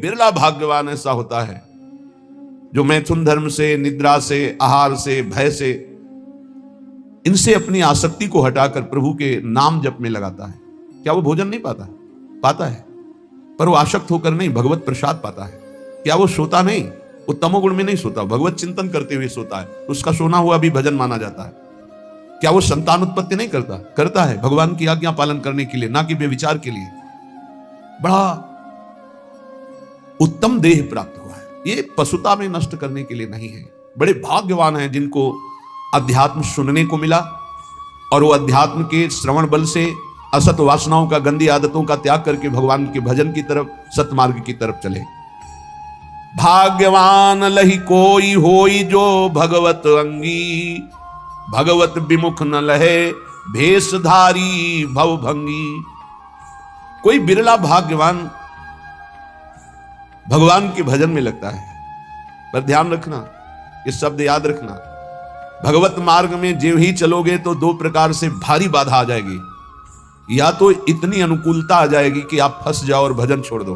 बिरला भाग्यवान ऐसा होता है जो मैथुन धर्म से, निद्रा से, आहार से, भय से, इनसे अपनी आसक्ति को हटाकर प्रभु के नाम जप में लगाता है। क्या वो भोजन नहीं पाता? पाता है, पर वो आसक्त होकर नहीं, भगवत प्रसाद पाता है। क्या वो सोता नहीं? वो तमोगुण में नहीं सोता, भगवत चिंतन करते हुए सोता है, उसका सोना हुआ भी भजन माना जाता है। क्या वो संतान उत्पत्ति नहीं करता? करता है, भगवान की आज्ञा पालन करने के लिए, ना कि व्यभिचार के लिए। बड़ा उत्तम देह प्राप्त हुआ है, ये पशुता में नष्ट करने के लिए नहीं है। बड़े भाग्यवान हैं जिनको अध्यात्म सुनने को मिला और वो अध्यात्म के श्रवण बल से असत वासनाओं का, गंदी आदतों का त्याग करके भगवान के भजन की तरफ, सतमार्ग की तरफ चले। भाग्यवान लही कोई होई जो भगवत अंगी, भगवत विमुख न लहे भेषधारी भवभंगी। कोई बिरला भाग्यवान भगवान के भजन में लगता है। पर ध्यान रखना, ये शब्द याद रखना, भगवत मार्ग में जो ही चलोगे तो दो प्रकार से भारी बाधा आ जाएगी। या तो इतनी अनुकूलता आ जाएगी कि आप फंस जाओ और भजन छोड़ दो,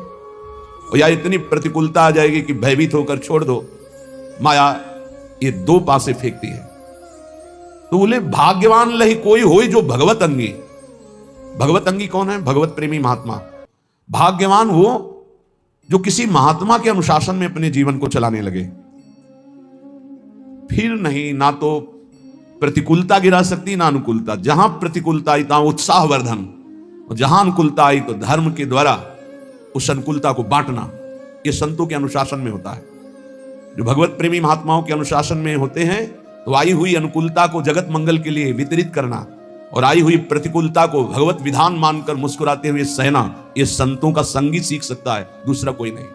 या इतनी प्रतिकूलता आ जाएगी कि भयभीत होकर छोड़ दो। माया ये दो पासे फेंकती है। तो बोले भाग्यवान लही कोई होई जो भगवत अंगी। भगवत अंगी कौन है? भगवत प्रेमी महात्मा। भाग्यवान वो जो किसी महात्मा के अनुशासन में अपने जीवन को चलाने लगे। फिर नहीं, ना तो प्रतिकूलता गिरा सकती ना अनुकूलता। जहां प्रतिकूलता आई तहां उत्साहवर्धन, और जहां अनुकूलता आई तो धर्म के द्वारा उस अनुकूलता को बांटना। यह संतों के अनुशासन में होता है। जो भगवत प्रेमी महात्माओं के अनुशासन में होते हैं तो आई हुई अनुकूलता को जगत मंगल के लिए वितरित करना और आई हुई प्रतिकूलता को भगवत विधान मानकर मुस्कुराते हुए सहना, यह संतों का संगी सीख सकता है, दूसरा कोई नहीं।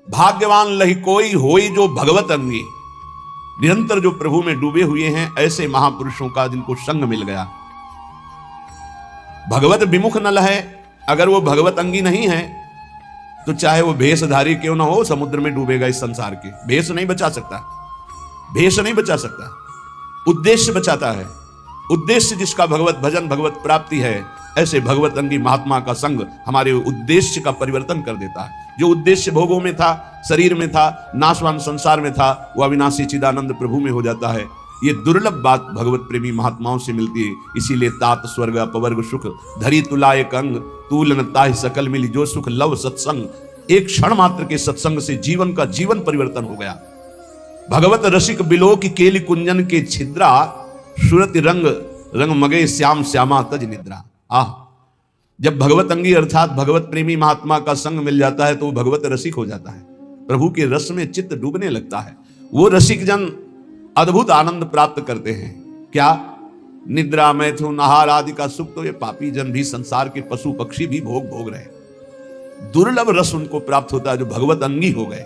भाग्यवान लही कोई होई जो भगवत अंगी। निरंतर जो प्रभु में डूबे हुए हैं ऐसे महापुरुषों का जिनको संग मिल गया। भगवत विमुख न लहे, अगर वो भगवत अंगी नहीं है तो चाहे वो भेषधारी क्यों ना हो, समुद्र में डूबेगा इस संसार के। भेष नहीं बचा सकता, भेष नहीं बचा सकता, उद्देश्य बचाता है। उद्देश्य जिसका भगवत भजन, भगवत प्राप्ति है, ऐसे भगवत अंगी महात्मा का संग हमारे उद्देश्य का परिवर्तन कर देता है। जो उद्देश्य भोगों में था, शरीर में था, नाशवान संसार में था, वो अविनाशी चिदानंद प्रभु में हो जाता है। ये दुर्लभ बात भगवत प्रेमी महात्माओं से मिलती है। इसीलिए तात स्वर्ग अपवर्ग सुख धरी तुलाए कंग, तूल न ताहि सकल मिली जो सुख लव सत्संग। एक क्षण मात्र के सत्संग से जीवन का जीवन परिवर्तन हो गया। भगवत रसिक बिलो की केली कुंजन के छिद्रा, सुरति रंग रंग मगे श्याम श्यामा तज निद्रा। आह, जब भगवत अंगी अर्थात भगवत प्रेमी महात्मा का संग मिल जाता है तो वो भगवत रसिक हो जाता है। प्रभु के रस में चित्त डूबने लगता है। वो रसिक जन अद्भुत आनंद प्राप्त करते हैं। क्या? निद्रा, मैथुन, आहार आदि का सुख तो ये पापी जन भी, संसार के पशु पक्षी भी भोग रहे हैं। दुर्लभ रस उनको प्राप्त होता है जो भगवत अंगी हो गए।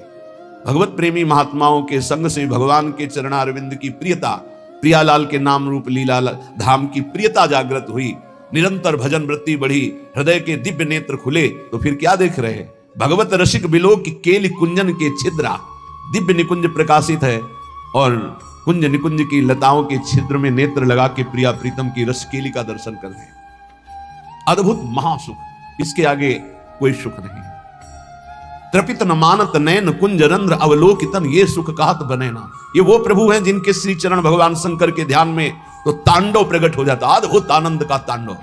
भगवत प्रेमी महात्माओं के संग से भगवान के चरणारविंद की प्रियता, प्रियालाल के नाम रूप लीला धाम की प्रियता जागृत हुई। निरंतर भजन वृत्ति बढ़ी, हृदय के दिव्य नेत्र खुले। तो फिर क्या देख रहे हैं? भगवत रसिक बिलो की केली कुंजन के छिद्रा, दिव्य निकुंज प्रकाशित है और कुंज निकुंज की लताओं के छिद्र में नेत्र लगा के प्रिया प्रीतम की रस केली का दर्शन कर रहे। अद्भुत महासुख, इसके आगे कोई सुख नहीं है। त्रपित न मानत नैन कुंज रंध्र अवलोकितन, ये सुख कहत बने ना। ये वो प्रभु हैं जिनके श्री चरण भगवान शंकर के ध्यान में तो तांडव प्रकट हो जाता, अद्भुत आनंद का तांडव।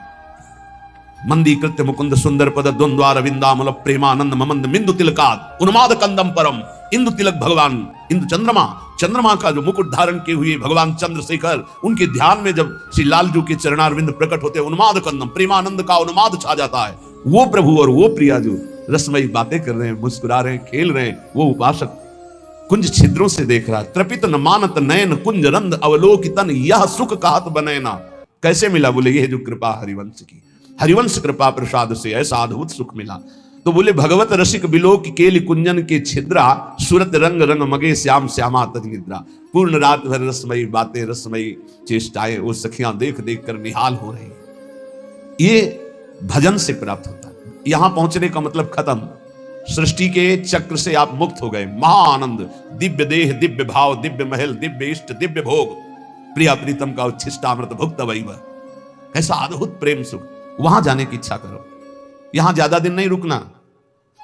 मंदी कृत्य मुकुंद सुंदर पद द्वंद्वार विंदामल प्रेमानंद ममंद मिंदु तिलकाद उन्माद कंदम परम। इंदु तिलक भगवान, इंदु चंद्रमा, चंद्रमा का जो मुकुट धारण किए हुए भगवान चंद्रशेखर, उनके ध्यान में जब श्री लालजू के चरणारविंद प्रकट होते हैं, उन्माद कंदम, प्रेमानंद का उन्माद छा जाता है। वो प्रभु और वो प्रिया जो रसमयी बातें कर रहे हैं, मुस्कुरा रहे हैं, खेल रहे हैं, वो उपासक कुंज छिद्रों से देख रहा है। त्रपित न मानत नयन कुंज रंध अवलोकितन, यह सुख कहत बने ना। कैसे मिला? बोले ये जो कृपा हरिवंश की, हरिवंश कृपा प्रसाद से ऐसा अद्भुत सुख मिला। तो बोले भगवत रसिक बिलो की केली कुंजन के छिद्रा, सूरत रंग रंग मगे श्याम श्यामा तज निद्रा। पूर्ण रात भर रसमयी बातें, रसमयी चेष्टाएं वो सखियां देख देख कर निहाल हो रही। ये भजन से प्राप्त होता है। यहां पहुंचने का मतलब खत्म, सृष्टि के चक्र से आप मुक्त हो गए। महाआनंद, दिव्य देह, दिव्य भाव, दिव्य महल, दिव्य इष्ट, दिव्य भोग, प्रिया प्रीतम का उच्छिष्टामृत भुक्त वैभव। कैसा अद्भुत प्रेम सुख। वहां जाने की इच्छा करो। यहां ज्यादा दिन नहीं रुकना।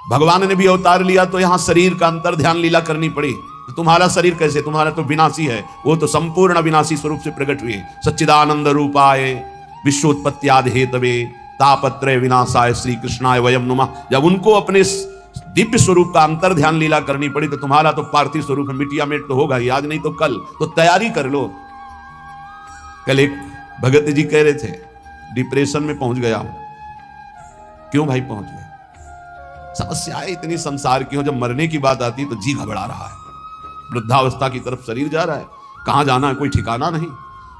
भगवान ने भी अवतार लिया तो यहां शरीर का अंतर ध्यान लीला करनी पड़ी। तो तुम्हारा शरीर कैसे, तुम्हारा तो विनाशी है, वो तो संपूर्ण अविनाशी स्वरूप से प्रकट हुए। सच्चिदानंद रूपाय विश्वोत्पत्त्यादि हेतवे तापत्रय विनाशाय श्री कृष्णाय वयम नुमा। जब उनको अपने दिव्य स्वरूप का अंतर ध्यान लीला करनी पड़ी तो तुम्हारा तो पार्थिव स्वरूप मिटिया मेट तो होगा ही, आज नहीं तो कल, तो तैयारी कर लो। कल एक भगत जी कह रहे थे डिप्रेशन में पहुंच गया हूं। क्यों भाई पहुंच गए? समस्याएं इतनी संसार की हो, जब मरने की बात आती तो जी घबरा रहा है, वृद्धावस्था की तरफ शरीर जा रहा है, कहां जाना है कोई ठिकाना नहीं।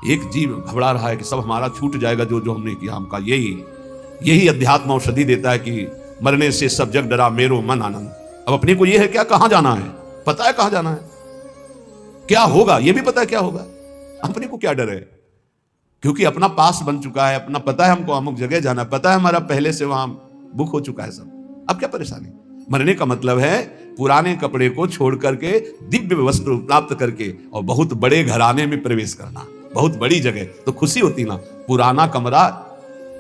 एक जीव घबरा रहा है कि सब हमारा छूट जाएगा, जो जो हमने किया हमका। यही अध्यात्म औषधि देता है कि मरने से सब जग डरा मेरो मन आनंद। अब अपने को यह है क्या, कहां जाना है, पता है कहां जाना है, क्या होगा यह भी पता है क्या होगा, अपने को क्या डर है, क्योंकि अपना पास बन चुका है, अपना पता है हमको अमुक जगह जाना, पता है हमारा पहले से वहां बुक हो चुका है सब। अब क्या परेशानी? मरने का मतलब है पुराने कपड़े को छोड़ करके दिव्य वस्त्र प्राप्त करके और बहुत बड़े घराने में प्रवेश करना, बहुत बड़ी जगह। तो खुशी होती ना, पुराना कमरा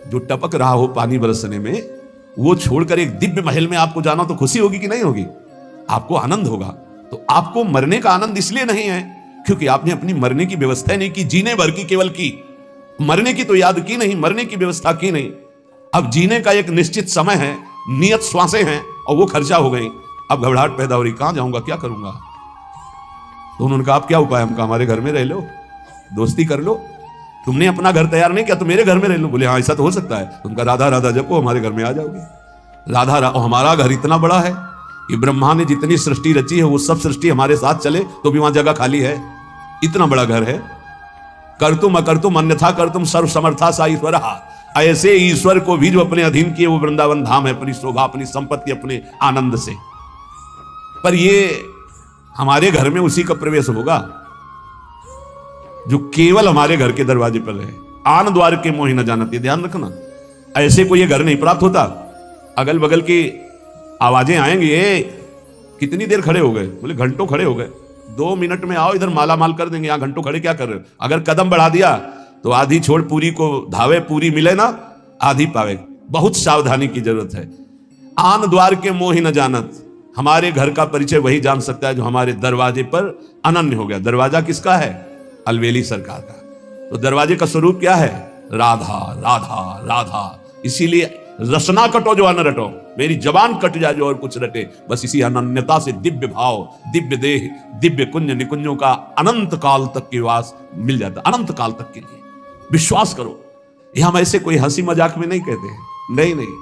जो टपक रहा हो पानी बरसने में, वो छोड़कर एक दिव्य महल में आपको जाना, तो खुशी होगी कि नहीं होगी? आपको आनंद होगा। तो आपको मरने का आनंद इसलिए नहीं है क्योंकि आपने अपनी मरने की व्यवस्था नहीं की, जीने भर की केवल की, मरने की तो याद की नहीं, मरने की व्यवस्था की नहीं। अब जीने का एक निश्चित समय है, नियत श्वासें हैं और वो खर्चा हो गई। अब घबराहट पैदा हो रही, कहां जाऊंगा, क्या करूंगा? तो उन्होंने कहा आप क्या उपाय, हमका हमारे घर में रह लो, दोस्ती कर लो, तुमने अपना घर तैयार नहीं किया तो मेरे घर में रह लो। बोले हाँ ऐसा तो हो सकता है, तुमका राधा राधा जपो, हमारे घर में आ जाओगे। राधा हमारा घर इतना बड़ा है कि ब्रह्मा ने जितनी सृष्टि रची है वो सब सृष्टि हमारे साथ चले तो भी वहां जगह खाली है, इतना बड़ा घर है। कर तुम अकर तुम अन्यथा कर तुम सर्व समर्था सा ईश्वर। ऐसे ईश्वर को भी जो अपने अधीन किए वो वृंदावन धाम है, अपनी शोभा, अपनी संपत्ति, अपने आनंद से। पर ये हमारे घर में उसी का प्रवेश होगा जो केवल हमारे घर के दरवाजे पर रहे। आन द्वार के मोहि न जानत, ध्यान रखना, ऐसे कोई ये घर नहीं प्राप्त होता। अगल बगल की आवाजें आएंगी, कितनी देर खड़े हो गए? बोले घंटों खड़े हो गए, 2 मिनट में आओ, इधर माला माल कर देंगे, यहां घंटों खड़े क्या कर रहे हो? अगर कदम बढ़ा दिया तो आधी छोड़ पूरी को धावे, पूरी मिले ना आधी पावे। बहुत सावधानी की जरूरत है। आन द्वार के मोहि न जानत, हमारे घर का परिचय वही जान सकता है जो हमारे दरवाजे पर अनन्य हो गया। दरवाजा किसका है? अलवेली सरकार का। तो दरवाजे का स्वरूप क्या है? राधा राधा राधा। इसीलिए रसना कटो जो अन रटो, मेरी जबान कट जाए जो और कुछ रटे। बस इसी अनन्यता से दिव्य भाव, दिव्य देह, दिव्य कुंज निकुंजों का अनंत काल तक के वास मिल जाता, अनंत काल तक के लिए। विश्वास करो, यह हम ऐसे कोई हंसी मजाक में नहीं कहते हैं, नहीं नहीं।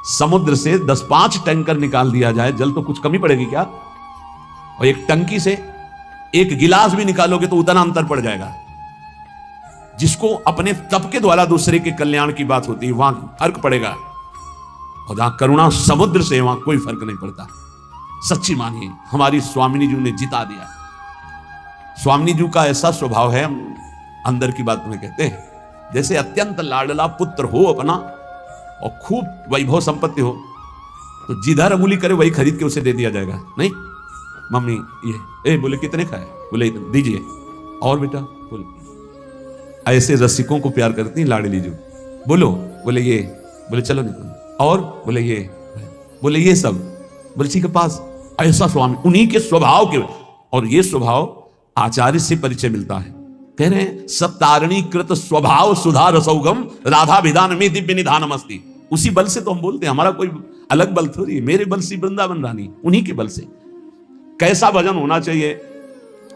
समुद्र से 10-5 टैंकर निकाल दिया जाए, जल तो कुछ कमी पड़ेगी क्या? और एक टंकी से एक गिलास भी निकालोगे तो उतना अंतर पड़ जाएगा। जिसको अपने तप के द्वारा दूसरे के कल्याण की बात होती है वहां फर्क पड़ेगा, और जहां करुणा समुद्र से वहां कोई फर्क नहीं पड़ता। सच्ची मानिए, हमारी स्वामिनी जी ने जिता दिया। स्वामिनी जी का ऐसा स्वभाव है, अंदर की बात में कहते हैं, जैसे अत्यंत लाडला पुत्र हो अपना और खूब वैभव संपत्ति हो तो जिधर अंगुली करे वही खरीद के उसे दे दिया जाएगा। नहीं मम्मी ये, बोले कितने खाए? बोले दीजिए, और बेटा बोले। ऐसे रसिकों को प्यार करती हैं लाडली जी। बोलो, बोले ये, बोले चलो निकलो, और बोले ये, बोले ये सब, बोले ठीक है पास। ऐसा स्वामी, उन्हीं के स्वभाव के, और ये स्वभाव आचार्य से परिचय मिलता है। कह रहे हैं सप्तारणी कृत स्वभाव सुधा रसौगम राधा विधान में दिव्य निधानम अस्ति। उसी बल से तो हम बोलते हैं, हमारा कोई अलग बल थोड़ी, मेरे बल से वृंदावन रानी, उन्हीं के बल से। कैसा भजन होना चाहिए?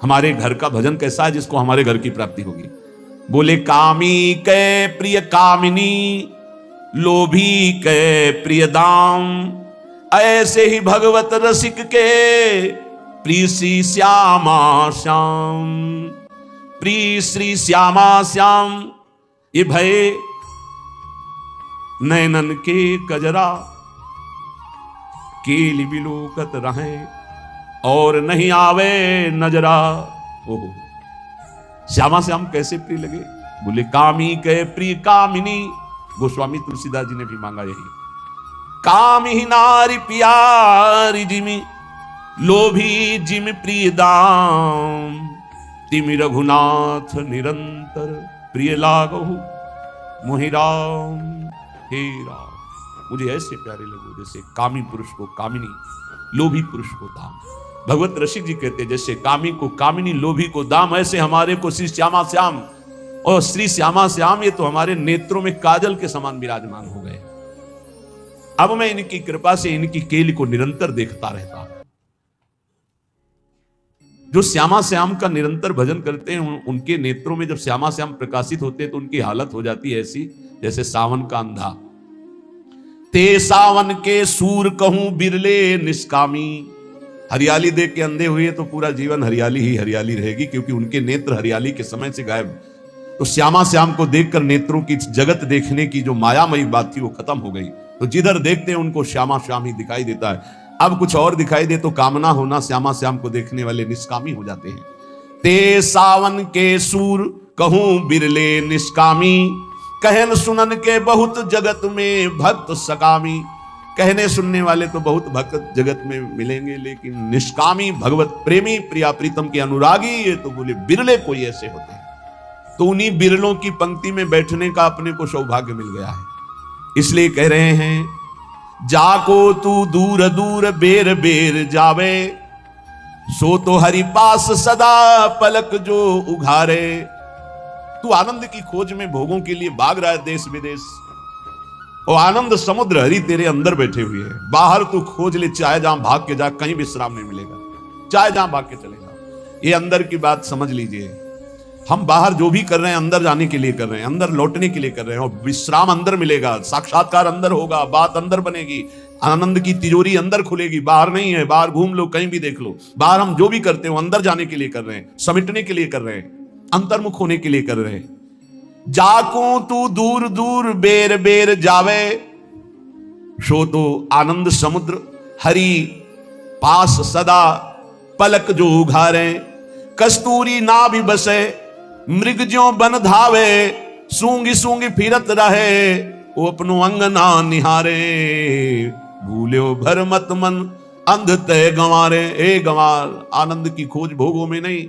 हमारे घर का भजन कैसा है जिसको हमारे घर की प्राप्ति होगी? बोले कामी के प्रिय कामिनी, लोभी के प्रिय दाम, ऐसे ही भगवत रसिक के प्रिय श्री श्यामा श्याम। प्रिय श्री श्यामा श्याम, ये भय नैनन के कजरा, केली बिलोकत रहे और नहीं आवे नजरा। ओहो, श्यामा श्याम कैसे प्रिय लगे? बोले कामी के प्रिय कामिनी। गोस्वामी तुलसीदास जी ने भी मांगा यही। काम ही नारी प्यारी जिमी, लोभी जिम प्रिय दाम, तिमि रघुनाथ निरंतर प्रिय लागहु मोहि राम। हे राम, मुझे ऐसे प्यारे लगो जैसे कामी पुरुष को कामिनी, लोभी पुरुष को दाम। भगवत रसिक जी कहते हैं जैसे कामी को कामिनी, लोभी को दाम, ऐसे हमारे को श्री श्यामा श्याम। और श्री श्यामा श्याम ये तो हमारे नेत्रों में काजल के समान विराजमान हो गए। अब मैं इनकी कृपा से इनकी केली को निरंतर देखता रहता हूं। जो श्यामा श्याम का निरंतर भजन करते हैं उनके नेत्रों में जब श्यामा श्याम प्रकाशित होते हैं तो उनकी हालत हो जाती है ऐसी जैसे सावन का अंधा। ते सावन के सूर कहूं बिरले निष्कामी। हरियाली देख के अंधे हुए तो पूरा जीवन हरियाली ही हरियाली रहेगी, क्योंकि उनके नेत्र हरियाली के समय से गायब। तो श्यामा श्याम को देखकर नेत्रों की जगत देखने की जो मायामयी बात थी वो खत्म हो गई। तो जिधर देखते हैं उनको श्यामा श्याम ही दिखाई देता है। अब कुछ और दिखाई दे तो कामना होना, श्यामा श्याम को देखने वाले निष्कामी हो जाते हैं। ते सावन के सूर कहूं बिरले निष्कामी, कहन सुनन के बहुत जगत में भक्त सकामी। कहने सुनने वाले तो बहुत भक्त जगत में मिलेंगे, लेकिन निष्कामी भगवत प्रेमी प्रिया प्रीतम के अनुरागी ये तो बोले बिरले कोई ऐसे होते हैं। तो उन्हीं बिरलों की पंक्ति में बैठने का अपने को सौभाग्य मिल गया है। इसलिए कह रहे हैं जाको तू दूर दूर बेर बेर जावे, सो तो हरि पास सदा पलक जो उघारे। तू आनंद की खोज में भोगों के लिए भाग रहा है देश विदेश, और आनंद समुद्र हरि तेरे अंदर बैठे हुए हैं। बाहर तू खोज ले, चाहे जहां भाग के जा, कहीं विश्राम नहीं मिलेगा, चाहे जहां भाग के चले जाओ। ये अंदर की बात समझ लीजिए। हम बाहर जो भी कर रहे हैं अंदर जाने के लिए कर रहे हैं, अंदर लौटने के लिए कर रहे हैं, और विश्राम अंदर मिलेगा, साक्षात्कार अंदर होगा, बात अंदर बनेगी, आनंद की तिजोरी अंदर खुलेगी, बाहर नहीं है। बाहर घूम लो, कहीं भी देख लो, बाहर हम जो भी करते हो अंदर जाने के लिए कर रहे हैं, समेटने के लिए कर रहे हैं, अंतर्मुख होने के लिए कर रहे हैं। जाको तू दूर दूर बेर बेर जावे, सो तो आनंद समुद्र हरि पास सदा पलक जो उघारे। कस्तूरी ना भी बसे मृग ज्यों बन धावे, सूंगी सूंगी फिरत रहे वो अपनो अंगना निहारे। भूल्यो भर मत मन अंध तय गंवारे। ए गंवार, आनंद की खोज भोगों में नहीं,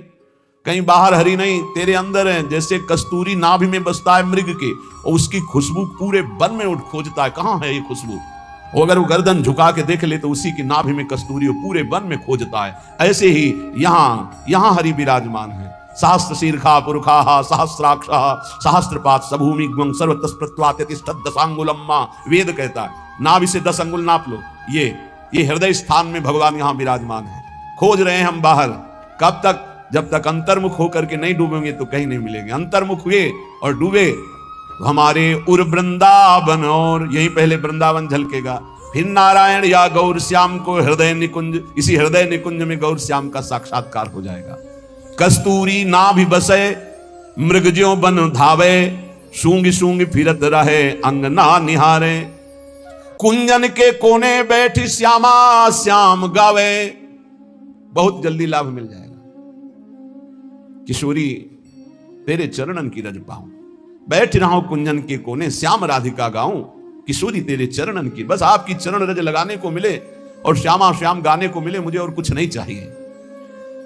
कहीं बाहर हरि नहीं, तेरे अंदर है। जैसे कस्तूरी नाभि में बसता है मृग के, और उसकी खुशबू पूरे वन में उठ खोजता है, कहां है ये खुशबू। और अगर वो गर्दन झुका के देख ले तो उसी की नाभि में कस्तूरी पूरे वन में खोजता है। ऐसे ही यहां हरि विराजमान है। सहस्त्र शीर्षा पुरुषा सहस्राक्ष सहस्त्रपात सभूमि सर्वतस्प्रत्वातिष्ठत् दशांगुलम्मा। वेद कहता है नाभि से 10 अंगुल नाप लो। ये हृदय स्थान में भगवान यहां विराजमान है। खोज रहे हैं हम बाहर, कब तक? जब तक अंतर्मुख होकर के नहीं डूबेंगे तो कहीं नहीं मिलेंगे। अंतर्मुख हुए और डूबे तो हमारे उर वृंदावन, और यही पहले वृंदावन झलकेगा, फिर नारायण या गौर श्याम को हृदय निकुंज, इसी हृदय निकुंज में गौर श्याम का साक्षात्कार हो जाएगा। कस्तूरी ना भी बसे मृग ज्यों बन धावे, सूंगी सूंगी फिरत रहे अंगना निहारे। कुंजन के कोने बैठी श्यामा श्याम गावे। बहुत जल्दी लाभ मिल जाएगा। किशोरी तेरे चरणन की रज पाऊं, बैठ रहा हूं कुंजन के कोने, श्याम राधिका गाऊं। किशोरी तेरे चरणन की, बस आपकी चरण रज लगाने को मिले और श्यामा श्याम गाने को मिले, मुझे और कुछ नहीं चाहिए।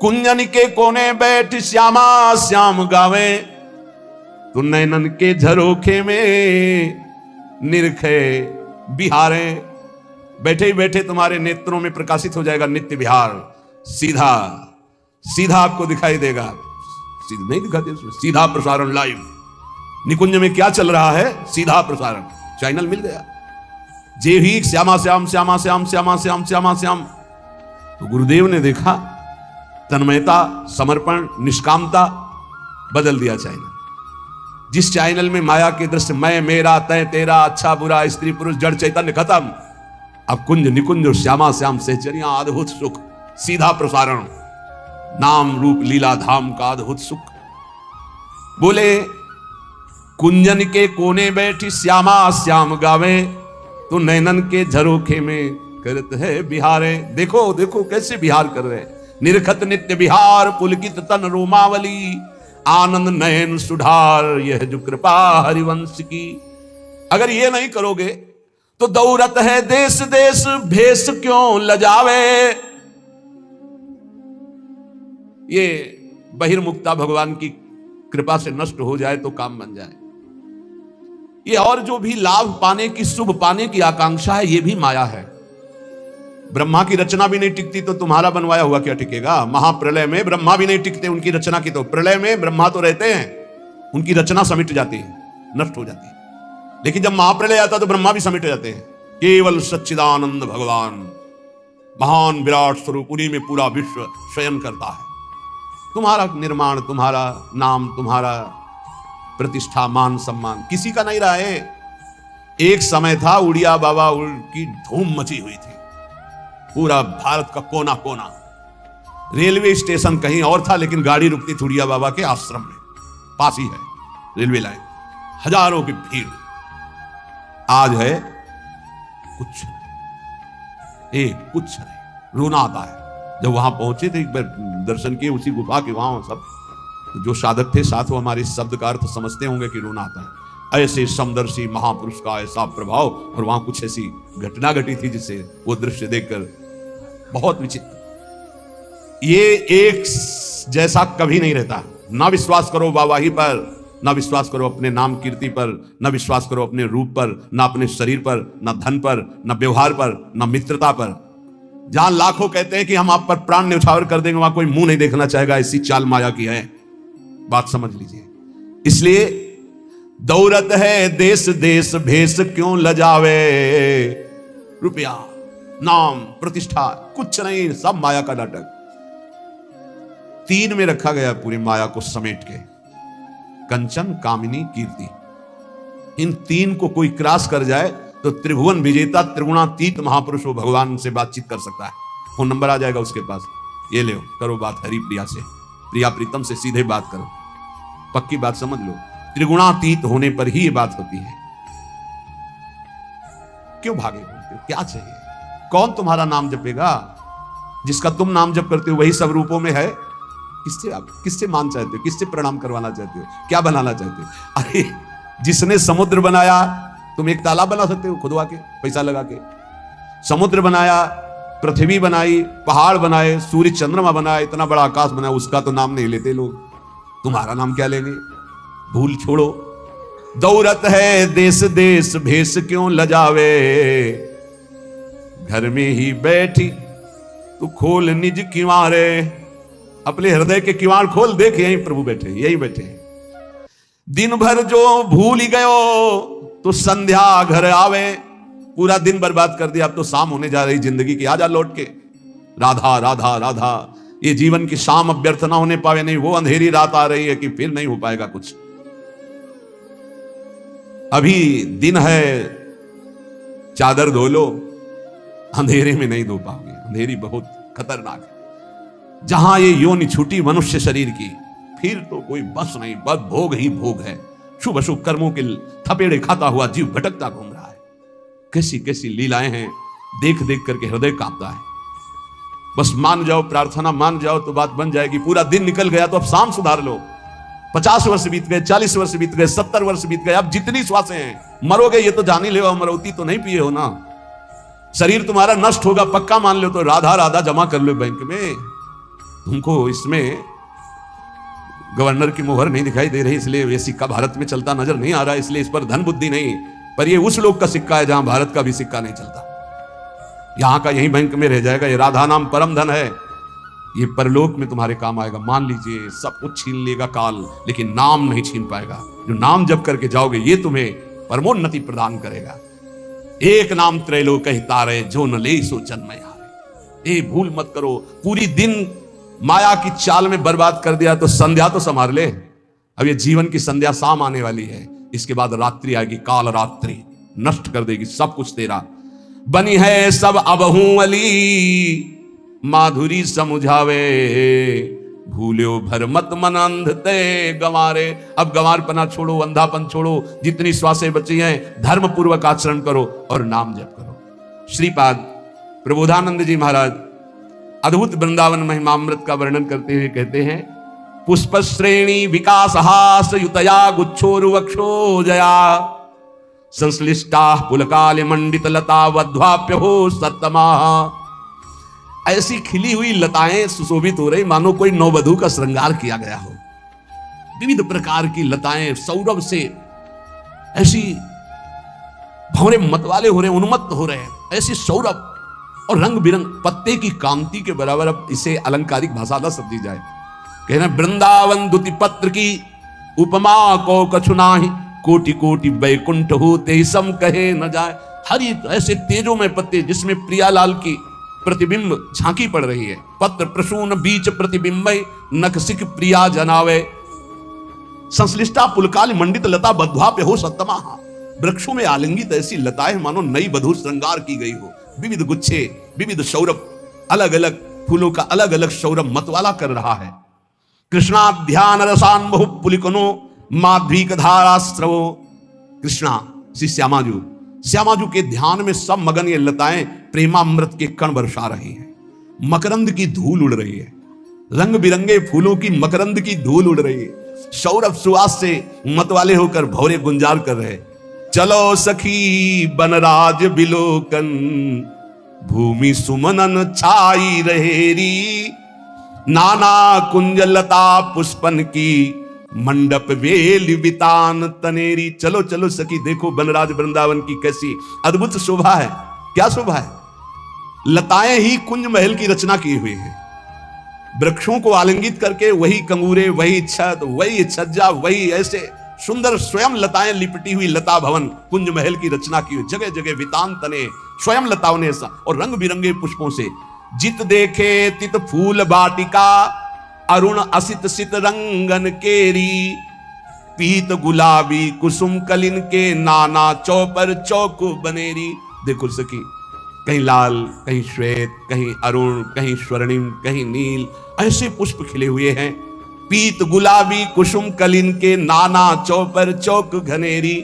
कुंजन के कोने बैठ श्यामा श्याम गावे, तो नैनन के झरोखे में निरखे बिहारे। बैठे ही बैठे तुम्हारे नेत्रों में प्रकाशित हो जाएगा नित्य बिहार। सीधा सीधा आपको दिखाई देगा, सीधा नहीं दिखाते उसमें, सीधा प्रसारण लाइव। निकुंज में क्या चल रहा है? सीधा प्रसारण, चैनल मिल गया। जे ही श्यामा श्याम श्यामा श्याम श्यामा श्याम श्यामा श्याम। तो गुरुदेव ने देखा तन्मयता, समर्पण, निष्कामता, बदल दिया चैनल। जिस चैनल में माया के दृश्य, मैं मेरा तय तेरा, अच्छा बुरा, स्त्री पुरुष, जड़ चैतन्य खत्म। अब कुंज निकुंज और श्यामा श्याम सहचरियां, अद्भुत सुख, सीधा प्रसारण, नाम रूप लीला धाम का अद्भुत सुख। बोले कुंजन के कोने बैठी श्यामा श्याम गावे, तो नैनन के झरोखे में करत है बिहारे। देखो देखो कैसे बिहार कर रहे, निरखत नित्य बिहार, पुलकित तन रोमावली, आनंद नयन सुधार, यह जो कृपा हरिवंश की। अगर ये नहीं करोगे तो दौरत है देश देश, भेष क्यों लजावे। ये बहिर्मुक्ता भगवान की कृपा से नष्ट हो जाए तो काम बन जाए। ये और जो भी लाभ पाने की, शुभ पाने की आकांक्षा है, ये भी माया है। ब्रह्मा की रचना भी नहीं टिकती तो तुम्हारा बनवाया हुआ क्या टिकेगा? महाप्रलय में ब्रह्मा भी नहीं टिकते उनकी रचना की, तो प्रलय में ब्रह्मा तो रहते हैं, उनकी रचना समिट जाती है, नष्ट हो जाती है। लेकिन जब महाप्रलय आता तो ब्रह्मा भी समिट जाते हैं। केवल सच्चिदानंद भगवान महान विराट स्वरूप, उन्हीं में पूरा विश्व शयन करता है। तुम्हारा निर्माण, तुम्हारा नाम, तुम्हारा प्रतिष्ठा, मान सम्मान किसी का नहीं रहा है। एक समय था उड़िया बाबा की धूम मची हुई थी, पूरा भारत का कोना कोना। रेलवे स्टेशन कहीं और था, लेकिन गाड़ी रुकती थी उड़िया बाबा के आश्रम में, पास ही है रेलवे लाइन, हजारों की भीड़। आज है कुछ नहीं, कुछ नहीं, रोना आता है। जब वहां पहुंचे थे, एक बार दर्शन किए उसी गुफा के, वहां सब जो साधक थे साथ, वो हमारे शब्द का अर्थ समझते होंगे कि रोना आता है। ऐसे समदर्शी महापुरुष का ऐसा प्रभाव, और वहां कुछ ऐसी घटना घटी थी जिससे वो दृश्य देखकर बहुत विचित्र। ये एक जैसा कभी नहीं रहता। ना विश्वास करो वाहवाही पर, ना विश्वास करो अपने नाम कीर्ति पर, ना विश्वास करो अपने रूप पर, ना अपने शरीर पर, ना धन पर, ना व्यवहार पर, ना मित्रता पर। जहां लाखों कहते हैं कि हम आप पर प्राण न्यौछावर कर देंगे, वहां कोई मुंह नहीं देखना चाहेगा। ऐसी चाल माया की है, बात समझ लीजिए। इसलिए दौलत है देश देश भेष क्यों लजावे, रुपया नाम प्रतिष्ठा कुछ नहीं, सब माया का नाटक। तीन में रखा गया पूरी माया को समेट के, कंचन कामिनी कीर्ति। इन तीन को कोई क्रॉस कर जाए तो त्रिभुवन विजेता त्रिगुणातीत महापुरुष वो भगवान से बातचीत कर सकता है। फोन नंबर आ जाएगा उसके पास, ये ले करो बात हरि प्रिया से, प्रिया प्रीतम से सीधे बात करो, पक्की बात समझ लो। त्रिगुणातीत होने पर ही ये बात होती है। क्यों भागे बोलते हो, क्या चाहिए? कौन तुम्हारा नाम जपेगा? जिसका तुम नाम जप करते हो वही सब रूपों में है। किससे मान चाहते हो, किससे प्रणाम करवाना चाहते हो, क्या बनाना चाहते हो? अरे जिसने समुद्र बनाया, तुम एक तालाब बना सकते हो खुदवा के, पैसा लगा के। समुद्र बनाया, पृथ्वी बनाई, पहाड़ बनाए, सूर्य चंद्रमा बनाया, इतना बड़ा आकाश बनाया, उसका तो नाम नहीं लेते लोग। तुम्हारा नाम क्या लेंगे? भूल छोड़ो। दौलत है देश देश भेष क्यों लजावे, घर में ही बैठी तू खोल निज किवारे। अपने हृदय के किवाड़ खोल, देख यहीं प्रभु बैठे, यही बैठे हैं। दिन भर जो भूल ही गयो तो संध्या घर आवे। पूरा दिन बर्बाद कर दिया, अब तो शाम होने जा रही जिंदगी की, आजा लौट के। राधा राधा राधा, ये जीवन की शाम अब व्यर्थ ना होने पावे। नहीं, वो अंधेरी रात आ रही है कि फिर नहीं हो पाएगा कुछ। अभी दिन है, चादर धो लो, अंधेरे में नहीं धो पाओगे। अंधेरी बहुत खतरनाक है। जहां ये योनि छूटी मनुष्य शरीर की, फिर तो कोई बस नहीं, बस भोग ही भोग है। शुभ अशुभ कर्मों के थपेड़े खाता हुआ जीव भटकता घूम रहा है। कैसी कैसी लीलाएं हैं, देख देख करके हृदय कांपता है। बस मान जाओ, प्रार्थना मान जाओ तो बात बन जाएगी। पूरा दिन निकल गया तो अब शाम सुधार लो। 50 वर्ष बीत गए, 40 वर्ष बीत गए, 70 वर्ष बीत गए, अब जितनी श्वासें हैं, मरोगे ये तो जान ही ले, मरौती तो नहीं पिए हो ना। शरीर तुम्हारा नष्ट होगा पक्का मान लो, तो राधा राधा जमा कर लो बैंक में। तुमको इसमें गवर्नर की मोहर नहीं दिखाई दे रही, इसलिए ये सिक्का भारत में चलता नजर नहीं आ रहा, इसलिए इस पर धन बुद्धि नहीं। पर ये उस लोग का सिक्का है जहां भारत का भी सिक्का नहीं चलता। यहां का यही बैंक में रह जाएगा। ये राधा नाम परम धन है, ये परलोक में तुम्हारे काम आएगा। मान लीजिए सब कुछ छीन लेगा काल, लेकिन नाम नहीं छीन पाएगा। जो नाम जप करके जाओगे ये तुम्हें परमोन्नति प्रदान करेगा। एक नाम त्रैलोक तारे, जो न ले सो जन्म हारे। ए भूल मत करो, पूरी दिन माया की चाल में बर्बाद कर दिया तो संध्या तो संभाल ले। अब ये जीवन की संध्या शाम आने वाली है, इसके बाद रात्रि आएगी, काल रात्रि नष्ट कर देगी सब कुछ तेरा। बनी है सब अबहू अली, माधुरी समझावे, भूल्यो भर मत मन अंध ते गंवारे। अब गंवारपना छोड़ो, अंधापन छोड़ो, जितनी श्वासें बची हैं धर्म पूर्वक आचरण करो और नाम जप करो। श्रीपाद प्रबोधानंद जी महाराज अद्भुत वृंदावन महिमामृत का वर्णन करते हुए कहते हैं, पुष्प श्रेणी विकास हास युतया गुच्छोरुवक्षो जया, संश्लिष्टा पुलकाल मंडित लता वध्वाप्य हो सत्तमा। ऐसी खिली हुई लताएं सुशोभित हो रही मानो कोई नववधू का श्रृंगार किया गया हो। विविध प्रकार की लताएं सौरभ से ऐसी भंवरे मतवाले हो रहे हैं, उन्मत्त हो रहे हैं, ऐसी सौरभ और रंग बिरंग पत्ते की कांति के बराबर। अब इसे अलंकारिक भाषा न समझी जाए। कहना वृंदावन दुति पत्र की उपमा को कछु नाही, कोटि कोटि बैकुंठ होते ही सम कहे न जाए। हर एक ऐसे तेजों में पत्ते जिसमें प्रियालाल की प्रतिबिंब झांकी पड़ रही है। पत्र प्रसून बीच प्रतिबिंब नख सिख प्रिया जनावे, संश्लिष्टा पुलकाल मंडित लता बध्वा पे हो सत्तमा। वृक्षों में आलिंगित ऐसी लताएं मानो नई वधू श्रृंगार की गई हो। विविध गुच्छे, विविध सौरभ, अलग अलग फूलों का अलग अलग सौरभ मतवाला कर रहा है। कृष्णा ध्यान रसान बहु पुलिकनो माध्वीक धारास्त्रवो। कृष्णा श्री श्यामाजू के ध्यान में सब मगन ये लताएं प्रेमामृत के कण बरसा रही हैं। मकरंद की धूल उड़ रही है, रंग बिरंगे फूलों की मकरंद की धूल उड़ रही है। सौरभ सुवास से मतवाले होकर भौरे गुंजार कर रहे। चलो सखी बनराज बिलोकन, भूमि सुमनन छाई रहेरी। नाना कुंज लता पुष्पन की, मंडप वेल बितान तनेरी। चलो चलो सखी, देखो बनराज वृंदावन की कैसी अद्भुत शोभा है। क्या शोभा है? लताएं ही कुंज महल की रचना की हुई है। वृक्षों को आलिंगित करके वही कंगूरे, वही छत, वही छज्जा, वही ऐसे सुंदर स्वयं लताएं लिपटी हुई लता भवन कुंज महल की रचना की हुई। जगह जगह वितान तने स्वयं लताओं ने ऐसा, और रंग बिरंगे पुष्पों से। जित देखे तित फूल बाटिका, अरुण असित सित रंगन केरी। पीत गुलाबी कुसुम कलिन के, नाना चौपर चौक बनेरी। देखो सखी, कहीं लाल, कहीं श्वेत, कहीं अरुण, कहीं स्वर्णिम, कहीं नील, ऐसे पुष्प खिले हुए हैं। पीत गुलाबी कुसुम कलिन के, नाना चौपर चौक घनेरी।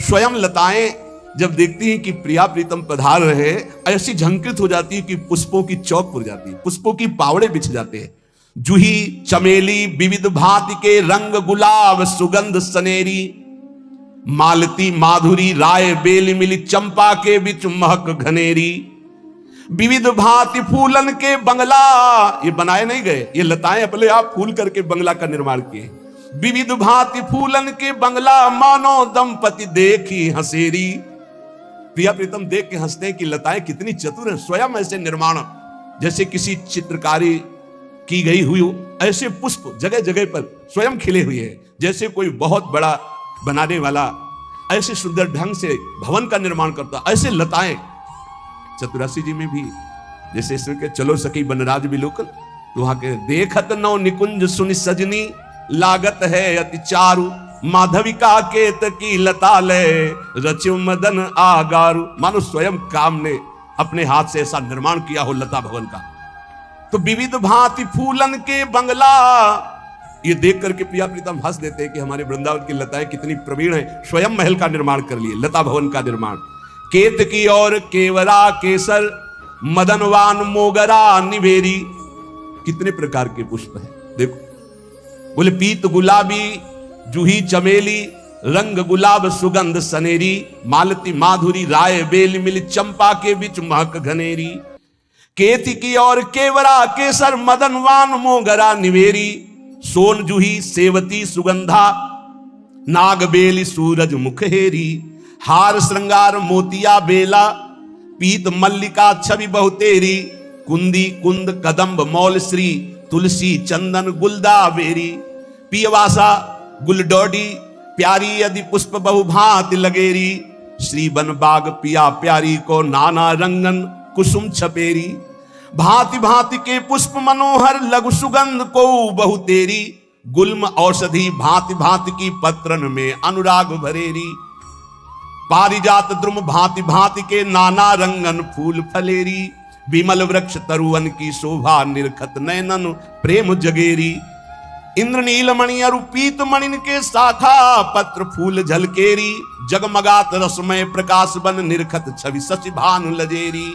स्वयं लताएं जब देखती हैं कि प्रिया प्रीतम पधार रहे, ऐसी झंकृत हो जाती है कि पुष्पों की चौक पुर जाती है, पुष्पों की पावड़े बिछ जाते हैं। जूही चमेली विविध भांति के, रंग गुलाब सुगंध सनेरी। मालती माधुरी राय बेल मिली, चंपा के बिच महक घनेरी। विविध भांति फूलन के बंगला, ये बनाए नहीं गए, ये लताएं अपने आप फूल करके बंगला का निर्माण किए। विविध भांति फूलन के बंगला, मानो दंपति देखी हंसेरी। प्रिया प्रीतम देख के हंसते हैं कि लताएं कितनी चतुर हैं। स्वयं ऐसे निर्माण, जैसे किसी चित्रकारी की गई हुई हो, ऐसे पुष्प जगह जगह पर स्वयं खिले हुए हैं। जैसे कोई बहुत बड़ा बनाने वाला ऐसे सुंदर ढंग से भवन का निर्माण करता, ऐसे लताएं चतुरासी जी में भी। जैसे इसमें के चलो सखी बनराज बिलोकन, तो वहां के देखत नौ निकुंज सुनि सजनी, लागत है अति चारु। माधविका केत की लता ले, रचिव मदन आगारु। मानो स्वयं काम ने अपने हाथ से ऐसा निर्माण किया हो लता भवन का। तो विविध भांति फूलन के बंगला, ये देख करके प्रिया प्रीतम हंस देते हैं कि हमारे वृंदावन की लताएं कितनी प्रवीण है। स्वयं महल का निर्माण कर लिए, लता भवन का निर्माण। केत की और केवरा केसर, मदनवान मोगरा निवेरी। कितने प्रकार के पुष्प हैं देखो। बोले पीत गुलाबी जूही चमेली, रंग गुलाब सुगंध सनेरी। मालती माधुरी राय बेल मिली, चंपा के बिच महक घनेरी। केती की और केवरा केसर, मदनवान मोगरा निवेरी। सोन जूही सेवती सुगंधा, नाग बेली सूरज मुखहेरी। हार श्रृंगार मोतिया बेला, पीत मल्लिका छवि बहुतेरी। कुंदी कुंद कदम्ब मौल श्री, तुलसी चंदन गुलदा बेरी। पियवासा गुलडोडी, प्यारी यदि पुष्प बहुभांत लगेरी। श्री बन बाग पिया प्यारी को, नाना रंगन कुसुम छपेरी। भांति भांति के पुष्प मनोहर, लघु सुगंध को बहुतेरी। गुल्म औषधि भांति भांति की, पत्रन में अनुराग भरेरी। पारिजात द्रुम भांति भांति के, नाना रंगन फूल फलेरी। विमल वृक्ष तरुवन की शोभा, निरखत नयनन प्रेम जगेरी। इंद्रनील मणि अरु पीत मणिन के, शाखा पत्र फूल झलकेरी। जगमगात रसमय प्रकाश बन, निरखत छवि शशि भानु लजेरी।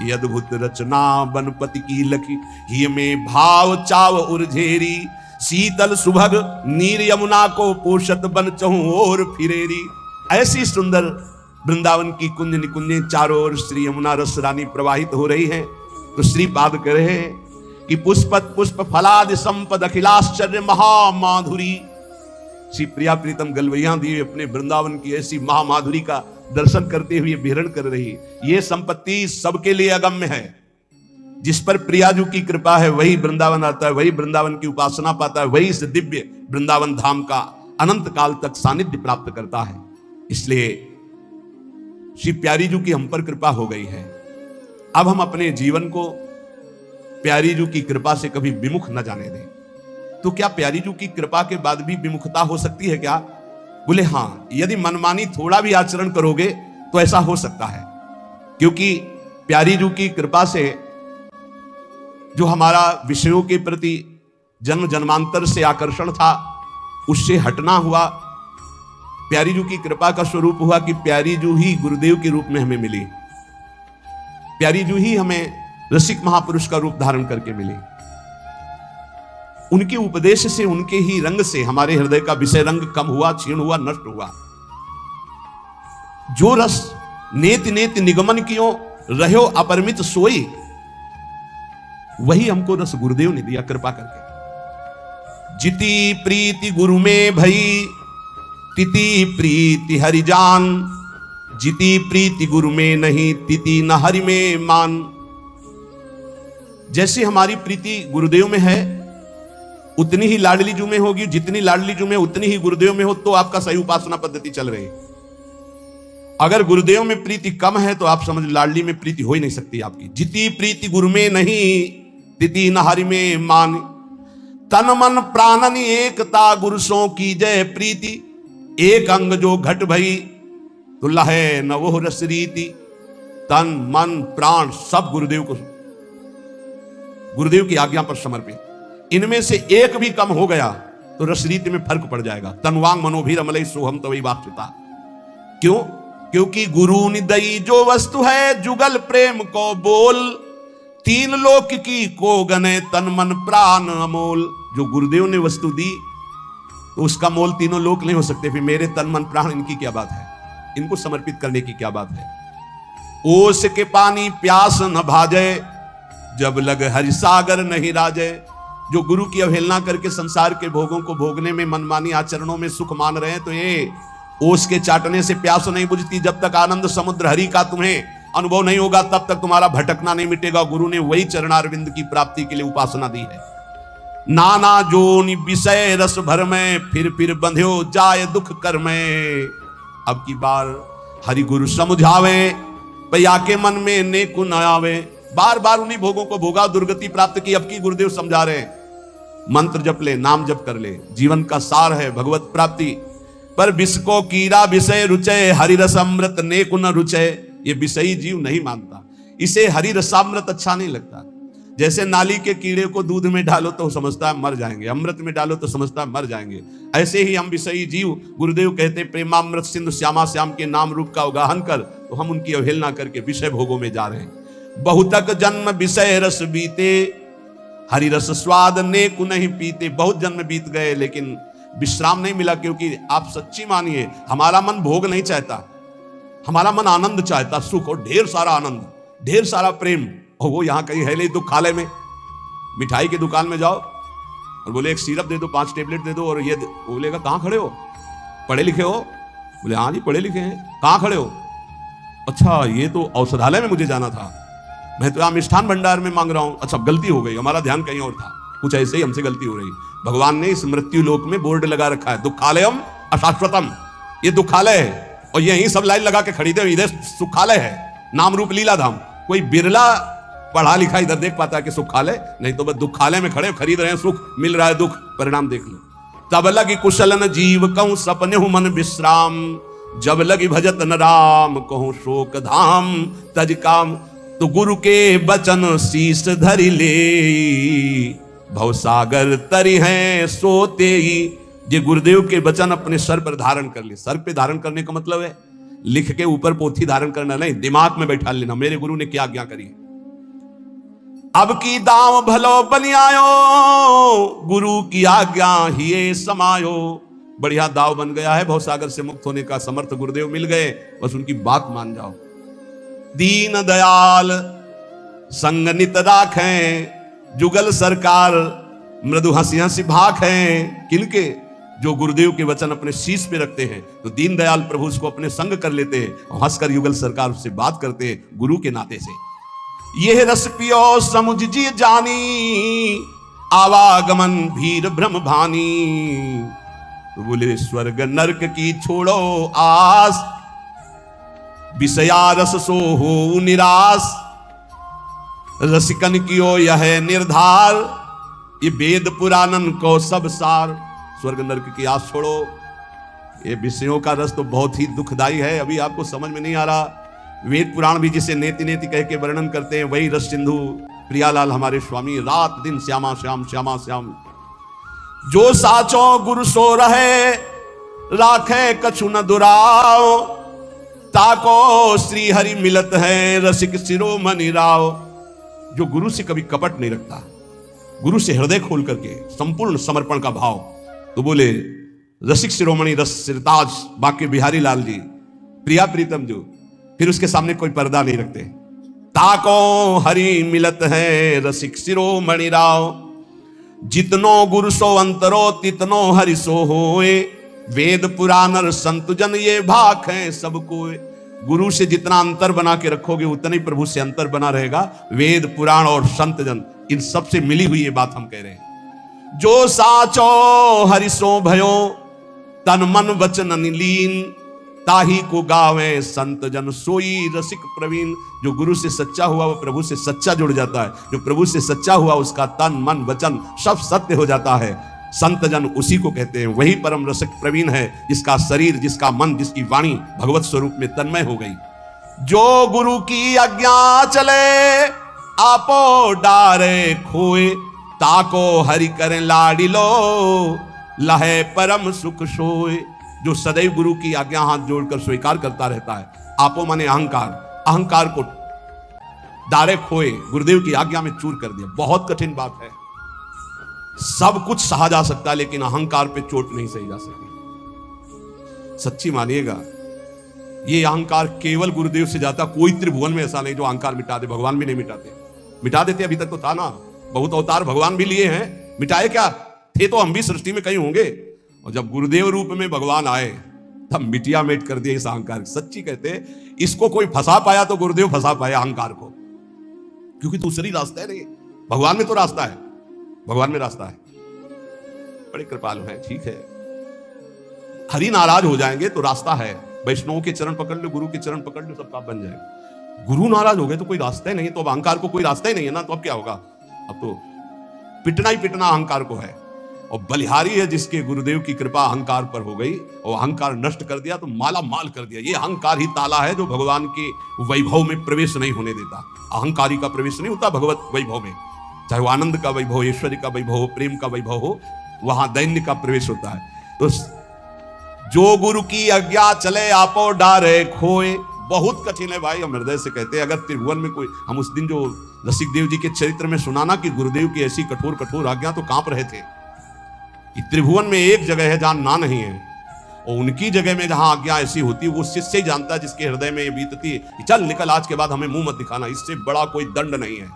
ये अद्भुत रचना बनपति की लखी, ही में भाव चाव उर्झेरी। शीतल सुभग नीर यमुना को, पोषत बन चहु और फिरेरी। ऐसी सुंदर वृंदावन की कुंज निकुंजें चारों ओर श्री यमुना रस रानी प्रवाहित हो रही हैं। तो श्रीपाद कह रहे हैं कि पुष्पत पुष्प फलादि संपद अखिलाश्चर्य महामाधुरी। श्री प्रिया प्रीतम गलवैया देवी अपने वृंदावन की ऐसी महामाधुरी का दर्शन करते हुए विहरण कर रही। ये संपत्ति सबके लिए अगम्य है। जिस पर प्रियाजू की कृपा है वही वृंदावन आता है, वही वृंदावन की उपासना पाता है, वही इस दिव्य वृंदावन धाम का अनंत काल तक सानिध्य प्राप्त करता है। इसलिए श्री प्यारी जू की हम पर कृपा हो गई है। अब हम अपने जीवन को प्यारी जू की कृपा से कभी विमुख न जाने दें। तो क्या प्यारी जू की कृपा के बाद भी विमुखता हो सकती है क्या? बोले हां, यदि मनमानी थोड़ा भी आचरण करोगे तो ऐसा हो सकता है, क्योंकि प्यारी जू की कृपा से जो हमारा विषयों के प्रति जन्म जन्मांतर से आकर्षण था उससे हटना हुआ। प्यारी जू की कृपा का स्वरूप हुआ कि प्यारी जू ही गुरुदेव के रूप में हमें मिली। प्यारी जू ही हमें रसिक महापुरुष का रूप धारण करके मिली। उनके उपदेश से, उनके ही रंग से हमारे हृदय का विषय रंग कम हुआ, क्षीण हुआ, नष्ट हुआ। जो रस नेत नेत निगमन कियो रहो अपरिमित सोई, वही हमको रस गुरुदेव ने दिया कृपा करके। जिति प्रीति गुरु में भई तिति प्रीति हरिजान, जिति प्रीति गुरु में नहीं तिति न हरि में मान। जैसे हमारी प्रीति गुरुदेव में है उतनी ही लाडली जू में होगी, जितनी लाडली जू में उतनी ही गुरुदेव में हो, तो आपका सही उपासना पद्धति चल रही। अगर गुरुदेव में प्रीति कम है तो आप समझ लाडली में प्रीति हो ही नहीं सकती आपकी। जिति प्रीति गुरु में नहीं तिति न हरि में मान, तन मन प्राणन एकता गुरु सो की जय प्रीति, एक अंग जो घट भई तो लहे न वो रस रीति। तन मन प्राण सब गुरुदेव को, गुरुदेव की आज्ञा पर समर्पित। इनमें से एक भी कम हो गया तो रस रीति में फर्क पड़ जाएगा। तनवांग मनोभीरमलई सोहम तवई वास्तुता। क्यों? क्योंकि गुरु निदई जो वस्तु है जुगल प्रेम को बोल, तीन लोक की को गने तन मन प्राण अमोल। जो गुरुदेव ने वस्तु दी तो उसका मोल तीनों लोक नहीं हो सकते। फिर मेरे तन मन प्राण इनकी क्या बात है, इनको समर्पित करने की क्या बात है। ओस के पानी प्यास न भाजे, जब लग हरि सागर नहीं राजे। जो गुरु की अवहेलना करके संसार के भोगों को भोगने में, मनमानी आचरणों में सुख मान रहे हैं, तो ये ओस के चाटने से प्यास नहीं बुझती। जब तक आनंद समुद्र हरि का तुम्हें अनुभव नहीं होगा तब तक तुम्हारा भटकना नहीं मिटेगा। गुरु ने वही चरणारविंद की प्राप्ति के लिए उपासना दी है। नाना जोनि विषय रस भर में, फिर बंध्यो जाय दुख कर में। अब की बार हरि गुरु समझावे, भैया के मन में नेकु न आवे। बार बार उन्हीं भोगों को भोगा, दुर्गति प्राप्त की। अब की गुरुदेव समझा रहे, मंत्र जप ले, नाम जप कर ले, जीवन का सार है भगवत प्राप्ति। पर विष को कीड़ा विषय रुचय, हरि रस अमृत नेकु न रुचय। ये विषयी जीव नहीं मानता, इसे हरि रसामृत अच्छा नहीं लगता। जैसे नाली के कीड़े को दूध में डालो तो समझता है मर जाएंगे, अमृत में डालो तो समझता है मर जाएंगे, ऐसे ही हम विषयी जीव। गुरुदेव कहते प्रेमामृत सिंधु श्यामा श्याम के नाम रूप का उगाहन कर, तो हम उनकी अवहेलना करके विषय भोगों में जा रहे हैं। बहुतक जन्म विषय रस बीते, हरि रस स्वाद नेकु नहीं पीते। बहुत जन्म बीत गए लेकिन विश्राम नहीं मिला, क्योंकि आप सच्ची मानिए हमारा मन भोग नहीं चाहता, हमारा मन आनंद चाहता, सुख और ढेर सारा आनंद, ढेर सारा प्रेम। और वो यहां कहीं है नहीं दुखालय में। मिठाई की दुकान में जाओ और बोले एक सिरप दे दो, 5 टेबलेट दे दो, और ये बोलेगा कहां खड़े हो, पढ़े लिखे हो? बोले हाँ जी पढ़े लिखे हैं। कहां खड़े हो? अच्छा ये तो औषधालय में मुझे जाना था, मैं तो यहाँ मिष्ठान भंडार में मांग रहा हूं। अच्छा गलती हो गई, हमारा ध्यान कहीं और था। कुछ ऐसे ही हमसे गलती हो रही। भगवान ने इस मृत्यु लोक में बोर्ड लगा रखा है, दुखालयम अशाश्वतम। ये दुखालय है और यहीं सब लाइन लगा के खरीदे, इधर सुखालय है, नाम रूप लीला धाम। कोई बिरला पढ़ा लिखा इधर देख पाता है कि सुखालय, नहीं तो बस दुखालय में खड़े खरीद रहे हैं, सुख मिल रहा है, दुख परिणाम देख लो। तब लगी कुशलन जीव कहूं सपने हूं मन विश्राम, जब लगी भजत न राम कहूं शोक धाम तज काम। तो गुरु के बचन शीस धरि ले, भवसागर तरी हैं सोते ही। ये गुरुदेव के वचन अपने सर पर धारण कर ले। सर पे धारण करने का मतलब है लिख के ऊपर पोथी धारण करना नहीं, दिमाग में बैठा लेना मेरे गुरु ने क्या आज्ञा करी। अब की दाम भलो बन आयो, गुरु की आज्ञा ही समायो। बढ़िया दाव बन गया है, भवसागर से मुक्त होने का समर्थ गुरुदेव मिल गए, बस उनकी बात मान जाओ। दीन दयाल संग नित राखें, जुगल सरकार मृदु हंसी हंसी भाखें। किनके? जो गुरुदेव के वचन अपने शीश पे रखते हैं तो दीनदयाल प्रभु उसको अपने संग कर लेते हैं और हंसकर युगल सरकार उससे बात करते हैं गुरु के नाते से। यह रस पियो समुझ जी जानी, आवागमन भीर ब्रह्म भानी। तो बोले स्वर्ग नरक की छोड़ो आस, विषया रस सो हो निराश। रसिकन कियो यह निर्धार, ये वेद पुराणन को सब सार। स्वर्ग नरक की आस छोड़ो, ये विषयों का रस तो बहुत ही दुखदाई है, अभी आपको समझ में नहीं आ रहा। वेद पुराण भी जिसे नेति नेति कह के वर्णन करते हैं वही रस सिंधु प्रियालाल हमारे स्वामी रात दिन श्यामा श्याम श्यामा श्याम। जो साचो गुरु सो रहे, राखे कछु न दुराओ। ताको श्री हरि मिलत है, रसिक शिरोमणि राव। जो गुरु से कभी कपट नहीं रखता, गुरु से हृदय खोल करके संपूर्ण समर्पण का भाव। तो बोले रसिक शिरोमणि रस सिरताज बाके बिहारी लाल जी, प्रिया प्रीतम जो, फिर उसके सामने कोई पर्दा नहीं रखते। ताको हरि मिलत है, रसिक शिरोमणि राव। जितनो गुरु सो अंतरो, तितनो हरि सो होए। वेद पुराण संत जन ये भाग है सबको। गुरु से जितना अंतर बना के रखोगे उतना ही प्रभु से अंतर बना रहेगा। वेद पुराण और संत जन इन सब से मिली हुई ये बात हम कह रहे हैं। जो साचो हरिसो भयो, तन मन वचन लीन। ताही को गावे संत जन, सोई रसिक प्रवीण। जो गुरु से सच्चा हुआ वो प्रभु से सच्चा जुड़ जाता है। जो प्रभु से सच्चा हुआ उसका तन मन वचन सब सत्य हो जाता है। संत जन उसी को कहते हैं, वही परम रसिक प्रवीण है जिसका शरीर, जिसका मन, जिसकी वाणी भगवत स्वरूप में तन्मय हो गई। जो गुरु की आज्ञा चले, आपो डारे खोए। ताको हरि करें लाडिलो, लहे परम सुख सोए। जो सदैव गुरु की आज्ञा हाथ जोड़कर स्वीकार करता रहता है। आपो माने अहंकार, अहंकार को डारे खोए, गुरुदेव की आज्ञा में चूर कर दिया। बहुत कठिन बात है। सब कुछ सहा जा सकता है लेकिन अहंकार पे चोट नहीं सही जा सकती। सच्ची मानिएगा, ये अहंकार केवल गुरुदेव से जाता। कोई त्रिभुवन में ऐसा नहीं जो अहंकार मिटा दे। भगवान भी नहीं मिटाते। मिटा देते अभी तक तो था ना, बहुत अवतार भगवान भी लिए हैं, मिटाए क्या थे तो हम भी सृष्टि में कहीं होंगे। और जब गुरुदेव रूप में भगवान आए तब मिटिया मेट कर दिया इस अहंकार। सच्ची कहते इसको कोई फंसा पाया तो गुरुदेव फंसा पाया अहंकार को, क्योंकि दूसरी रास्ता है नहीं। भगवान में तो रास्ता है, भगवान में रास्ता है। बड़े कृपालु हैं, ठीक है। हरि नाराज हो जाएंगे तो रास्ता है। वैष्णव के चरण पकड़ लो, गुरु के चरण पकड़ लो, सब काम बन जाएगा। गुरु नाराज हो गए तो कोई रास्ता ही नहीं है। तो अब अहंकार को कोई रास्ता ही नहीं है ना, तो अब क्या होगा? अब तो पिटना ही पिटना अहंकार को है। और बलिहारी है जिसके गुरुदेव की कृपा अहंकार पर हो गई और अहंकार नष्ट कर दिया तो माला माल कर दिया। ये अहंकार ही ताला है जो भगवान के वैभव में प्रवेश नहीं होने देता। अहंकारी का प्रवेश नहीं होता भगवत वैभव में। चाहे वो आनंद का वैभव, ऐश्वर्य का वैभव हो, प्रेम का वैभव हो, वहां दैन्य का प्रवेश होता है। तो जो गुरु की आज्ञा चले, आपो डारे खोए। बहुत कठिन है भाई, हम हृदय से कहते हैं। अगर त्रिभुवन में कोई, हम उस दिन जो रसिक देव जी के चरित्र में सुनाना कि गुरुदेव की ऐसी कठोर कठोर आज्ञा, तो कांप रहे थे कि त्रिभुवन में एक जगह है जहां ना नहीं है, और उनकी जगह में जहां आज्ञा ऐसी होती है वो शिष्य ही जानता है जिसके हृदय में ये बीतती है। चल निकल, आज के बाद हमें मुंह मत दिखाना, इससे बड़ा कोई दंड नहीं है।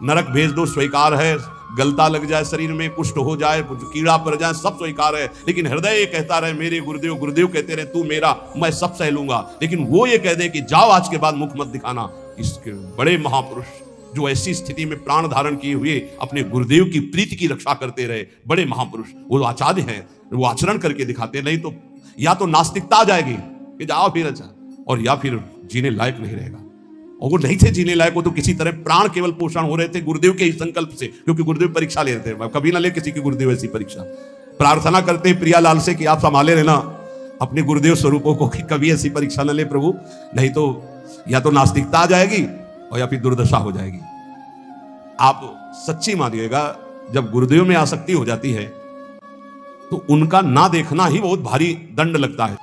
नरक भेज दो स्वीकार है, गलता लग जाए शरीर में, कुष्ठ हो जाए, कुछ कीड़ा पड़ जाए, सब स्वीकार है। लेकिन हृदय ये कहता रहे मेरे गुरुदेव, गुरुदेव कहते रहे तू मेरा, मैं सब सह लूंगा। लेकिन वो ये कह दे कि जाओ आज के बाद मुख मत दिखाना। इसके बड़े महापुरुष जो ऐसी स्थिति में प्राण धारण किए हुए अपने गुरुदेव की प्रीति की रक्षा करते रहे, बड़े महापुरुष, वो आचार्य हैं, वो आचरण करके दिखाते। नहीं तो या तो नास्तिकता आ जाएगी कि जाओ फिर अच्छा, और या फिर जीने लायक नहीं रहेगा। और वो नहीं थे जीने लायक, वो तो किसी तरह प्राण केवल पोषण हो रहे थे गुरुदेव के ही संकल्प से, क्योंकि गुरुदेव परीक्षा ले रहे थे। कभी ना ले किसी की गुरुदेव ऐसी परीक्षा। प्रार्थना करते प्रियालाल से कि आप संभाले रहना अपने गुरुदेव स्वरूपों को, कि कभी ऐसी परीक्षा न ले प्रभु, नहीं तो या तो नास्तिकता आ जाएगी और या फिर दुर्दशा हो जाएगी। आप सच्ची मानिएगा, जब गुरुदेव में आसक्ति हो जाती है तो उनका ना देखना ही बहुत भारी दंड लगता है।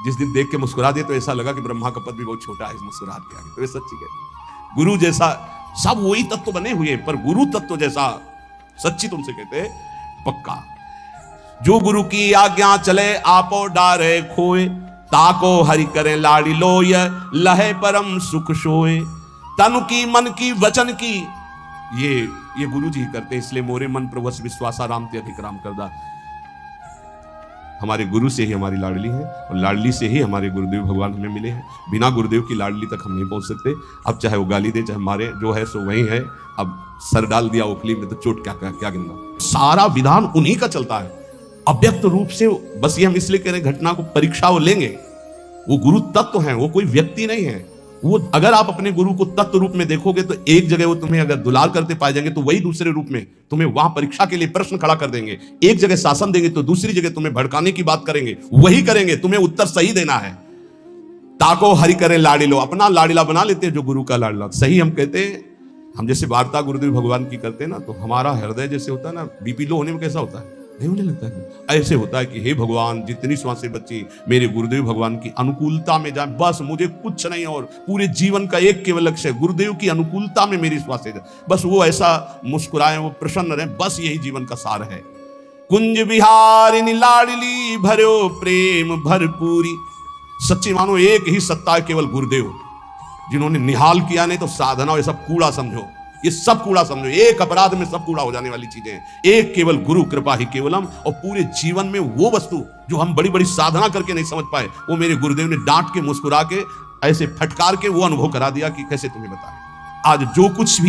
जिस दिन देख के मुस्कुरा दिए तो ऐसा लगा कि ब्रह्मा का पद भी बहुत छोटा है इस मुस्कुराहट के आगे। तो ये सच्ची है, गुरु जैसा सब वही तत्व बने हुए, पर गुरु तत्व जैसा सच्ची तुमसे कहते पक्का। जो गुरु की आज्ञा चले, आपो डारे खोए। ताको हरि करें लाड़ी लोय, लहे परम सुख सोए। तनु की मन की वचन की, ये गुरु जी करते, इसलिए मोरे मन प्रवश विश्वासा राम ते अधिक राम करदा। हमारे गुरु से ही हमारी लाडली है और लाडली से ही हमारे गुरुदेव भगवान हमें मिले हैं। बिना गुरुदेव की लाडली तक हम नहीं पहुंच सकते। अब चाहे वो गाली दे, चाहे मारे, जो है सो वही है। अब सर डाल दिया ओखली में तो चोट क्या गिनना। सारा विधान उन्हीं का चलता है अव्यक्त रूप से। बस ये हम इसलिए कह रहे हैं, घटना को परीक्षा वो लेंगे। वो गुरु तत्व है, वो कोई व्यक्ति नहीं है। वो अगर आप अपने गुरु को तत्व रूप में देखोगे तो एक जगह वो तुम्हें अगर दुलार करते पाए जाएंगे तो वही दूसरे रूप में तुम्हें वहां परीक्षा के लिए प्रश्न खड़ा कर देंगे। एक जगह शासन देंगे तो दूसरी जगह तुम्हें भड़काने की बात करेंगे, वही करेंगे, तुम्हें उत्तर सही देना है। ताको हरि करे लाडिलो, अपना लाडिला बना लेते हैं जो गुरु का लाडला। सही हम कहते हैं, हम जैसे वार्ता गुरुदेव भगवान की करते हैं ना, तो हमारा हृदय जैसे होता है ना, बीपी लो होने में कैसा होता है, नहीं होने लगता है। ऐसे होता है कि हे भगवान, जितनी श्वासें बची मेरे गुरुदेव भगवान की अनुकूलता में जाए, बस मुझे कुछ नहीं। और पूरे जीवन का एक केवल लक्ष्य है, गुरुदेव की अनुकूलता में मेरी श्वासें जाए, बस वो ऐसा मुस्कुराए, वो प्रसन्न रहे, बस यही जीवन का सार है। कुंज बिहारिनी लाडली भरो प्रेम भरपूरी। सच्ची मानो एक ही सत्ता है, केवल गुरुदेव, जिन्होंने निहाल किया। नहीं तो साधना ये सब कूड़ा समझो, ये सब कूड़ा समझो। एक अपराध में सब कूड़ा हो जाने वाली चीजें हैं। एक केवल गुरु कृपा ही केवलम। और पूरे जीवन में वो वस्तु जो हम बड़ी बड़ी साधना करके नहीं समझ पाए, वो मेरे गुरुदेव ने डांट के, मुस्कुरा के, ऐसे फटकार के वो अनुभव करा दिया कि कैसे तुम्हें बताएं। आज जो कुछ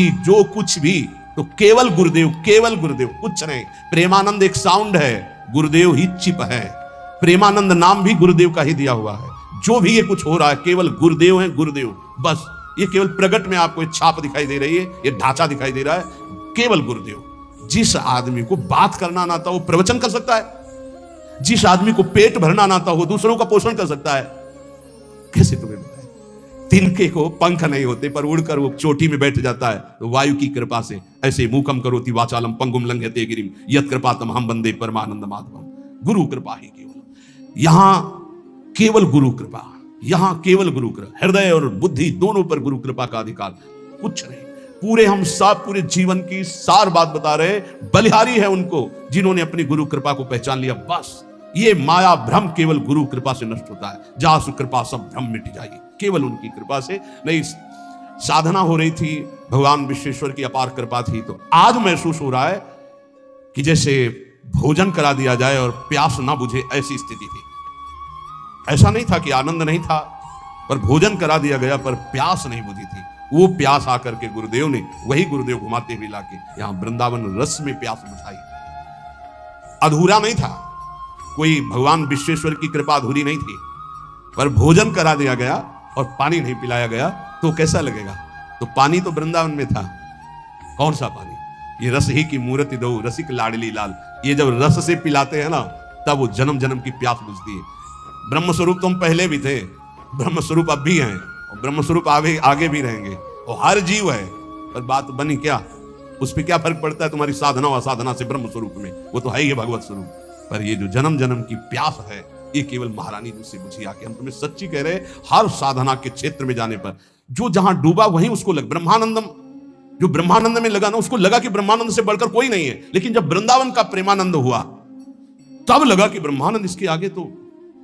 भी तो केवल गुरुदेव, केवल गुरुदेव, कुछ नहीं। प्रेमानंद एक साउंड है, गुरुदेव ही चिप है। प्रेमानंद नाम भी गुरुदेव का ही दिया हुआ है। जो भी ये कुछ हो रहा है केवल गुरुदेव है, गुरुदेव बस। ये केवल प्रगट में आपको एक छाप दिखाई दे रही है, ये ढांचा दिखाई दे रहा है, केवल गुरुदेव। जिस आदमी को बात करना ना आता वो प्रवचन कर सकता है। जिस आदमी को पेट भरना ना आता वो दूसरों का पोषण कर सकता है। कैसे तुम्हें बताएं। तिनके को पंख नहीं होते पर उड़कर वो चोटी में बैठ जाता है, तो वायु की कृपा से। ऐसे मूकम करोति वाचालम पंगुम लंघयते गिरिम यत् कृपातम हम वंदे परमानंद माधवम। गुरु कृपा ही केवल। यहां केवल गुरु कृपा, यहां केवल गुरु कृपा। हृदय और बुद्धि दोनों पर गुरु कृपा का अधिकार, कुछ नहीं। पूरे हम सब पूरे जीवन की सार बात बता रहे, बलिहारी है उनको जिन्होंने अपनी गुरु कृपा को पहचान लिया। बस ये माया भ्रम केवल गुरु कृपा से नष्ट होता है। जासु कृपा सब भ्रम मिट जाएगी, केवल उनकी कृपा से। नहीं, साधना हो रही थी, भगवान विश्वेश्वर की अपार कृपा थी। तो आज महसूस हो रहा है कि जैसे भोजन करा दिया जाए और प्यास ना बुझे, ऐसी स्थिति थी। ऐसा नहीं था कि आनंद नहीं था, पर भोजन करा दिया गया पर प्यास नहीं बुझी थी। वो प्यास आकर के गुरुदेव ने, वही गुरुदेव घुमाते हुए लाके यहां वृंदावन रस में प्यास बुझाई। अधूरा नहीं था, कोई भगवान विश्वेश्वर की कृपा अधूरी नहीं थी, पर भोजन करा दिया गया और पानी नहीं पिलाया गया तो कैसा लगेगा। तो पानी तो वृंदावन में था। कौन सा पानी? ये रस ही की मूर्ति दो रसिक लाडली लाल। ये जब रस से पिलाते हैं ना, तब वो जन्म जन्म की प्यास बुझती है। ब्रह्म स्वरूप तुम पहले भी थे, ब्रह्म स्वरूप अब भी हैं, और ब्रह्म स्वरूप आगे भी रहेंगे। और हर जीव है, पर बात बनी क्या, उस पर क्या फर्क पड़ता है तुम्हारी साधना व साधना से ब्रह्म स्वरूप में? वो तो है ही भगवत स्वरूप। पर ये जो जन्म जन्म की प्यास है, ये केवल महारानी जी से बुझी आके। हम तुम्हें सच्ची कह रहे, हर साधना के क्षेत्र में जाने पर जो जहां डूबा वहीं उसको लग। ब्रह्मानंदम, जो ब्रह्मानंद में लगा ना, उसको लगा कि ब्रह्मानंद से बढ़कर कोई नहीं है। लेकिन जब वृंदावन का प्रेमानंद हुआ, तब लगा कि ब्रह्मानंद इसके आगे तो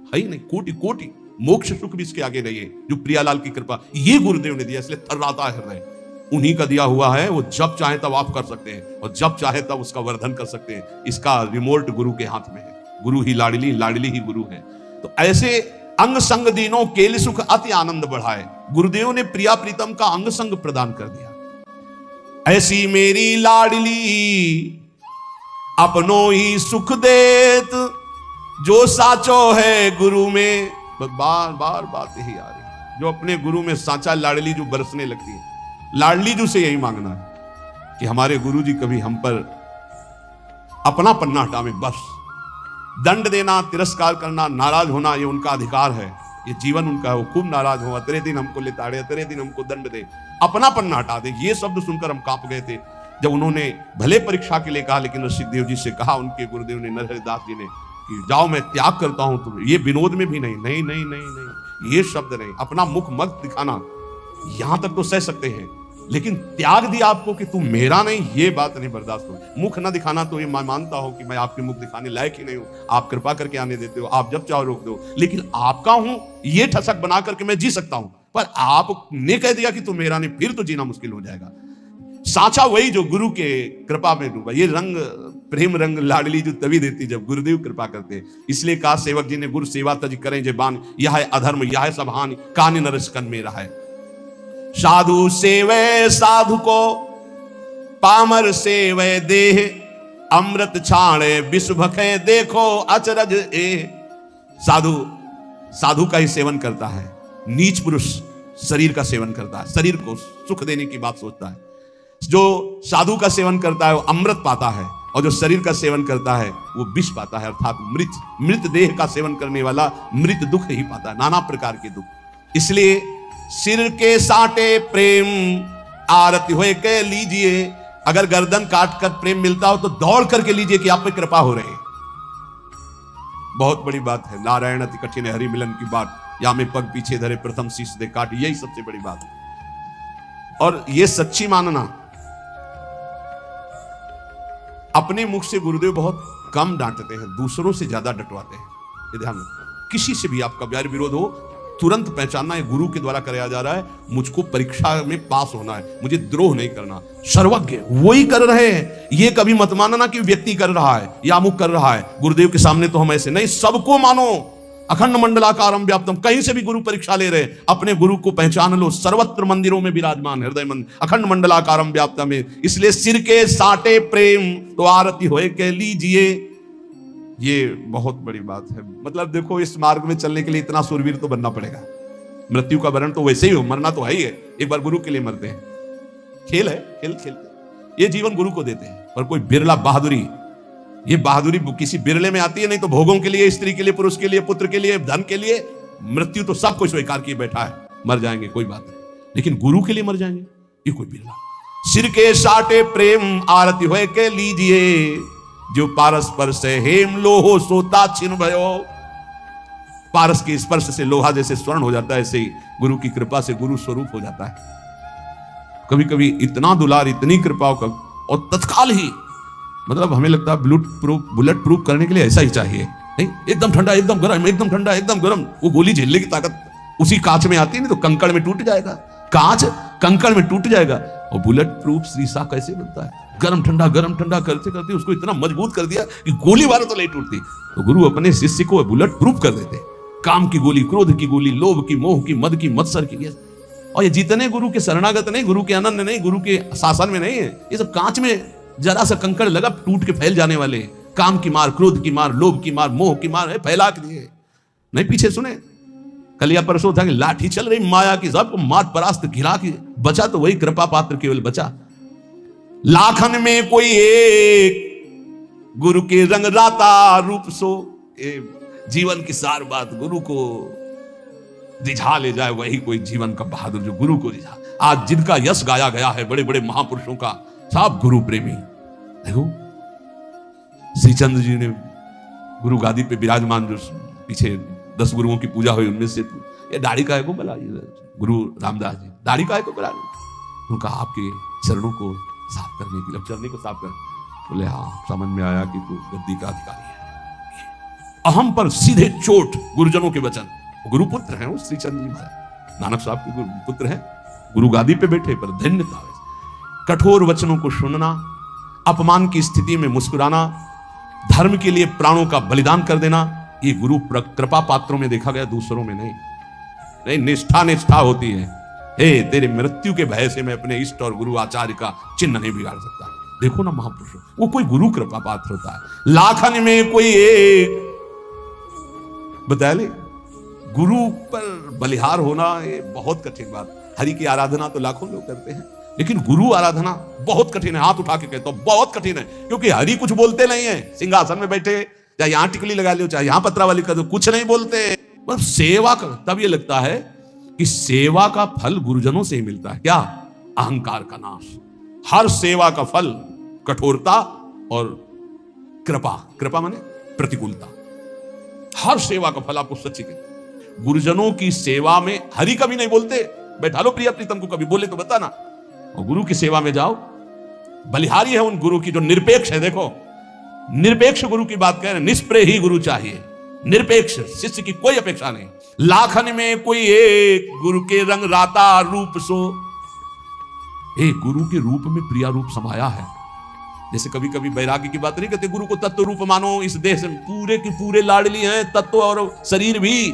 है ही नहीं। कोटि कोटि मोक्ष सुख भी इसके आगे नहीं है। जो प्रियालाल की कृपा ये गुरुदेव ने दिया, इसलिए थर्राता है हृदय। उन्हीं का दिया हुआ है। वो जब चाहे तब आप कर सकते हैं और जब चाहे तब उसका वर्धन कर सकते हैं। इसका रिमोट गुरु के हाथ में है। गुरु ही लाडली, लाडली ही गुरु है। तो ऐसे अंग संग दीनों केल सुख अति आनंद बढ़ाए। गुरुदेव ने प्रिया प्रीतम का अंग संग प्रदान कर दिया। ऐसी मेरी लाडली अपनों ही सुख देत, जो साचो है गुरु में। बार बार बात यही आ रही, जो अपने गुरु में साचा लाडली जो बरसने लगती है। लाडली जो से यही मांगना है कि हमारे गुरु जी कभी हम पर अपना पन्ना हटावे। बस दंड देना, तिरस्कार करना, नाराज होना, ये उनका अधिकार है, ये जीवन उनका है। वो खूब नाराज हो, तेरे दिन हमको लेताड़े, तेरे दिन हमको दंड दे, अपना पन्ना हटा दे। ये शब्द सुनकर हम कांप गए थे जब उन्होंने भले परीक्षा के लिए कहा, लेकिन ऋषिदेव जी से कहा उनके गुरुदेव ने, नरहरिदास जी ने, कि जाओ मैं त्याग करता हूं तुम। ये विनोद में भी नहीं, नहीं नहीं नहीं नहीं, ये शब्द नहीं। अपना मुख मत दिखाना, यहां तक तो सह सकते हैं, लेकिन त्याग दिया आपको कि तुम मेरा नहीं, ये बात नहीं बर्दाश्त हो। मुख न दिखाना तो ये मैं मानता हूं कि मैं आपके मुख दिखाने लायक ही नहीं हूं। आप कृपा करके आने देते हो, आप जब चाहो रोक दो, लेकिन आपका हूं ये ठसक बना करके मैं जी सकता हूं। पर आपने कह दिया कि तुम मेरा नहीं, फिर तो जीना मुश्किल हो जाएगा। साचा वही जो गुरु के कृपा में डूबा। ये रंग प्रेम रंग लाडली जो तभी देती जब गुरुदेव कृपा करते हैं। इसलिए कहा सेवक जी ने, गुरु सेवा तज करें जे बान, यह है अधर्म यह है सब हानि, कान नरस्कन में रहा है। साधु सेवै साधु को, पामर सेवै देह, अमृत छाणे विष भखे, देखो अचरज ए। साधु साधु का ही सेवन करता है, नीच पुरुष शरीर का सेवन करता है, शरीर को सुख देने की बात सोचता है। जो साधु का सेवन करता है वो अमृत पाता है, और जो शरीर का सेवन करता है वो विष पाता है, अर्थात मृत देह का सेवन करने वाला मृत दुख ही पाता है, नाना प्रकार के दुख। इसलिए सिर के साटे प्रेम आरती होए के लीजिए। अगर गर्दन काट कर प्रेम मिलता हो तो दौड़ करके लीजिए कि आप पे कृपा हो रही है। बहुत बड़ी बात है, नारायण अति कठिन हरि मिलन की बात, या में पग पीछे धरे प्रथम शीश दे काट, यही सबसे बड़ी बात है। और ये सच्ची मानना, अपने मुख से गुरुदेव बहुत कम डांटते हैं, दूसरों से ज्यादा डटवाते हैं। ये ध्यान रखो, किसी से भी आपका बैर विरोध हो तुरंत पहचानना है गुरु के द्वारा कराया जा रहा है, मुझको परीक्षा में पास होना है, मुझे द्रोह नहीं करना। सर्वज्ञ वही कर रहे हैं, ये कभी मत मानना कि व्यक्ति कर रहा है या अमुक कर रहा है। गुरुदेव के सामने तो हम ऐसे नहीं, सबको मानो। अखंड मंडलाकारम व्याप्तम, कहीं से भी गुरु परीक्षा ले रहे, अपने गुरु को पहचान लो। सर्वत्र मंदिरों में विराजमान हृदय मंदिर, अखंड मंडलाकारम व्याप्तम में। इसलिए सिर के साटे प्रेम तो आरती होए के लीजिए, ये बहुत बड़ी बात है। मतलब देखो, इस मार्ग में चलने के लिए इतना सूरवीर तो बनना पड़ेगा। मृत्यु का वरण तो वैसे ही हो, मरना तो है ही है, एक बार गुरु के लिए मरते हैं, खेल है, खेल खेलते। ये जीवन गुरु को देते हैं, पर कोई बिरला बहादुरी, ये बहादुरी किसी बिरले में आती है, नहीं तो भोगों के लिए, स्त्री के लिए, पुरुष के लिए, पुत्र के लिए, धन के लिए, मृत्यु तो सब कुछ स्वीकार किए बैठा है। मर जाएंगे कोई बात नहीं, लेकिन गुरु के लिए मर जाएंगे, ये कोई बिरला। सिर के साटे प्रेम आरती होए के लीजिए, जो पारस पर से हेम लोहो सोता छिन भयो। पारस के स्पर्श से लोहा जैसे स्वर्ण हो जाता है, ऐसे ही गुरु की कृपा से गुरु स्वरूप हो जाता है। कभी कभी इतना दुलार, इतनी कृपा का, और तत्काल ही, मतलब हमें लगता है बुलेट प्रूफ करने के लिए ऐसा ही चाहिए, नहीं एकदम ठंडा एकदम गर्म, एकदम ठंडा एकदम गर्म। वो गोली झेलने की ताकत उसी कांच में आती है, नहीं तो कंकड़ में टूट जाएगा, कांच कंकड़ में टूट जाएगा। और बुलेट प्रूफ शीशा कैसे बनता है? गरम ठंडा करते करते उसको इतना मजबूत कर दिया कि गोली वाला तो नहीं टूटती। तो गुरु अपने शिष्य को बुलेट प्रूफ कर देते, काम की गोली, क्रोध की गोली, लोभ की, मोह की, मद की, मत्सर की। और ये जितने गुरु के शरणागत नहीं, गुरु के आनंद नहीं, गुरु के शासन में नहीं है, ये सब कांच में जरा सा कंकड़ लगा टूट के फैल जाने वाले। काम की मार, क्रोध की मार, लोभ की मार, मोह की मार है, फैला के लिए नहीं। पीछे सुने कल या परसों था कि लाठी चल रही माया की, सबको मात परास्त घिरा के बचा तो वही कृपा पात्र केवल बचा। लाखन में कोई एक गुरु के रंग राता रूप सो। जीवन की सार बात गुरु को रिझा ले जाए, वही कोई जीवन का बहादुर जो गुरु को रिझा। आज जिनका यश गाया गया है बड़े बड़े महापुरुषों का, सब गुरु प्रेमी। देखो श्रीचंद्र जी ने गुरु गादी पे विराजमान, जो पीछे 10 गुरुओं की पूजा हुई, उनमें से ये दाढ़ी का है को बोला, गुरु रामदास जी दाढ़ी का है को बोला, उनका आपके चरणों को साफ करने के लिए, चरणी को साफ कर, बोले हाँ समझ में आया कि तू गद्दी का अधिकारी है। अहम पर सीधे चोट, गुरुजनों के वचन। गुरुपुत्र हैं वो श्रीचंद्र जी महाराज, नानक साहब के पुत्र हैं, गुरु गादी पे बैठे, पर धन्यता। कठोर वचनों को सुनना, अपमान की स्थिति में मुस्कुराना, धर्म के लिए प्राणों का बलिदान कर देना, ये गुरु कृपा पात्रों में देखा गया, दूसरों में नहीं। निष्ठा होती है। हे तेरे मृत्यु के भय से मैं अपने इष्ट और गुरु आचार्य का चिन्ह नहीं बिगाड़ सकता। देखो ना महापुरुष, वो कोई गुरु कृपा पात्र होता है। लाखन में कोई एक, बता ले, गुरु पर बलिहार होना ये बहुत कठिन बात। हरि की आराधना तो लाखों लोग करते हैं, लेकिन गुरु आराधना बहुत कठिन है। हाथ उठा के कहता हूं बहुत कठिन है, क्योंकि हरि कुछ बोलते नहीं है। सिंहासन में बैठे, चाहे यहां टिकली लगा लो, चाहे यहां पत्रावली कर दो, कुछ नहीं बोलते, बस सेवा कर। तब ये लगता है कि सेवा का फल गुरुजनों से ही मिलता है। क्या? अहंकार का नाश। हर सेवा का फल कठोरता और कृपा। कृपा माने प्रतिकूलता। हर सेवा का फल आपको सच्ची कहते। गुरुजनों की सेवा में हरि कभी नहीं बोलते, बैठा लो प्रिया प्रीतम को, कभी बोले तो बताना। और गुरु की सेवा में जाओ, बलिहारी है उन गुरु की जो निरपेक्ष है। देखो निरपेक्ष गुरु की बात कह रहे हैं, निष्प्रेय ही गुरु चाहिए, निरपेक्ष, शिष्य की कोई अपेक्षा नहीं। लाखन में कोई एक गुरु के रंग राता रूप सो। एक गुरु के रूप में प्रिया रूप समाया है। जैसे कभी कभी वैराग्य की बात नहीं कहते, गुरु को तत्व रूप मानो, इस देश में पूरे के पूरे लाडली हैं, तत्व और शरीर भी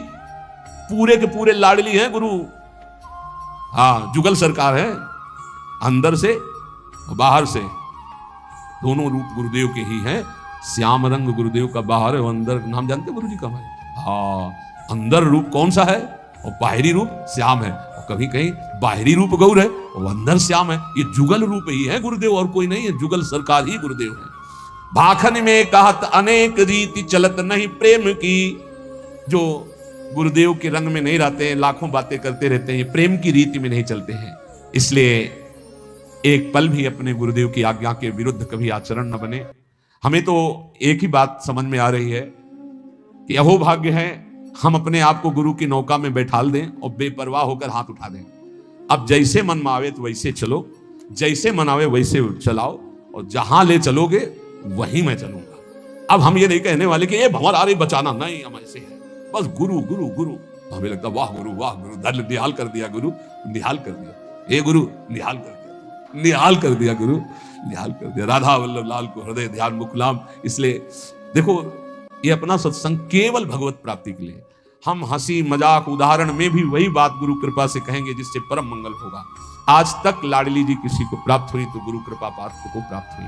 पूरे के पूरे लाडली हैं गुरु। हाँ, जुगल सरकार है, अंदर से और बाहर से दोनों रूप गुरुदेव के ही हैं। श्याम रंग गुरुदेव का बाहर है, अंदर नाम जानते गुरु जी का हमारे? हाँ, अंदर रूप कौन सा है और बाहरी रूप श्याम है, और कभी कहीं बाहरी रूप गौर है और अंदर श्याम है। ये जुगल रूप ही है गुरुदेव, और कोई नहीं है, जुगल सरकार ही गुरुदेव है। भाखन में कहत अनेक रीति चलत नहीं प्रेम की। जो गुरुदेव के रंग में नहीं रहते हैं, लाखों बातें करते रहते हैं, ये प्रेम की रीति में नहीं चलते हैं। इसलिए एक पल भी अपने गुरुदेव की आज्ञा के विरुद्ध कभी आचरण न बने। हमें तो एक ही बात समझ में आ रही है कि अहोभाग्य है हम अपने आप को गुरु की नौका में बैठाल दें और बेपरवाह होकर हाथ उठा दें। अब जैसे मन में आवे तो वैसे चलो, जैसे मन आवे वैसे चलाओ, और जहां ले चलोगे वहीं मैं चलूंगा। अब हम ये नहीं कहने वाले कि ये भंवर आ रही बचाना, नहीं, हम ऐसे है बस गुरु गुरु गुरु। हमें लगता वाह गुरु धर निहाल कर दिया गुरु, निहाल कर दिया, हे गुरु निहाल कर दिया, निहाल कर दिया गुरु, निहाल कर दिया। राधा वल्लभ लाल को हृदय ध्यान मुकुलाम। इसलिए देखो, ये अपना सत्संग केवल भगवत प्राप्ति के लिए। हम हंसी मजाक उदाहरण में भी वही बात गुरु कृपा से कहेंगे जिससे परम मंगल होगा। आज तक लाडली जी किसी को प्राप्त हुई तो गुरु कृपा पात्र को प्राप्त हुई।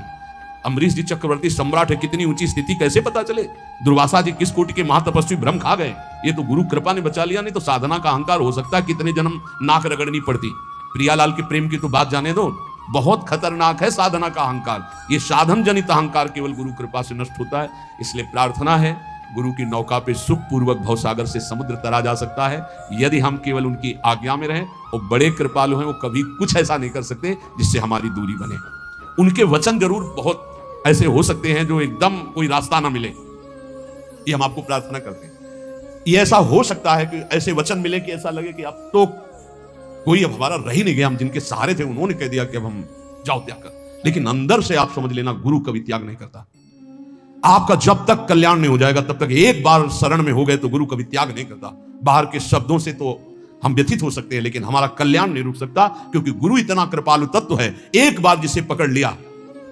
अम्बरीश जी चक्रवर्ती सम्राट है, कितनी ऊंची स्थिति कैसे पता चले? दुर्वासा जी किस कोटि के महातपस्वी भ्रम खा गए, ये तो गुरु कृपा ने बचा लिया, नहीं तो साधना का अहंकार हो सकता है कितने जन्म नाक रगड़नी पड़ती। प्रियालाल के प्रेम की तो बात जाने दो, बहुत खतरनाक है साधना का अहंकार। ये साधन जनित अहंकार केवल गुरु कृपा से नष्ट होता है। इसलिए प्रार्थना है, गुरु की नौका पे सुख पूर्वक भवसागर से समुद्र तरा जा सकता है यदि हम केवल उनकी आज्ञा में रहें। और बड़े कृपालु हैं, वो कभी कुछ ऐसा नहीं कर सकते जिससे हमारी दूरी बने। उनके वचन जरूर बहुत ऐसे हो सकते हैं जो एकदम कोई रास्ता ना मिले, ये हम आपको प्रार्थना करते हैं। ये ऐसा हो सकता है कि ऐसे वचन मिले कि ऐसा लगे कि अब तो कोई अब हमारा रह ही नहीं गया, हम जिनके सहारे थे उन्होंने कह दिया कि अब हम जाओ त्याग कर। लेकिन अंदर से आप समझ लेना, गुरु कभी त्याग नहीं करता। आपका जब तक कल्याण नहीं हो जाएगा तब तक, एक बार शरण में हो गए तो गुरु कभी त्याग नहीं करता। बाहर के शब्दों से तो हम व्यथित हो सकते हैं, लेकिन हमारा कल्याण नहीं रुक सकता, क्योंकि गुरु इतना कृपालु तत्व है, एक बार जिसे पकड़ लिया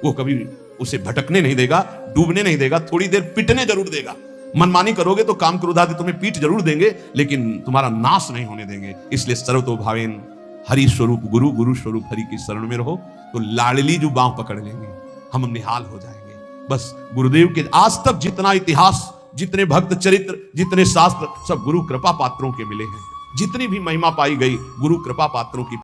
वो कभी उसे भटकने नहीं देगा, डूबने नहीं देगा, थोड़ी देर पिटने जरूर देगा। मनमानी करोगे तो काम क्रोध आदि तुम्हें पीठ जरूर देंगे, लेकिन तुम्हारा नाश नहीं होने देंगे। इसलिए सर्वतोभावेन हरि स्वरूप गुरु, गुरु स्वरूप हरि की शरण में रहो, तो लाडली जो बांह पकड़ लेंगे, हम निहाल हो जाएंगे। बस गुरुदेव के आज तक जितना इतिहास, जितने भक्त चरित्र, जितने शास्त्र, सब गुरु कृपा पात्रों के मिले हैं। जितनी भी महिमा पाई गई गुरु कृपा पात्रों की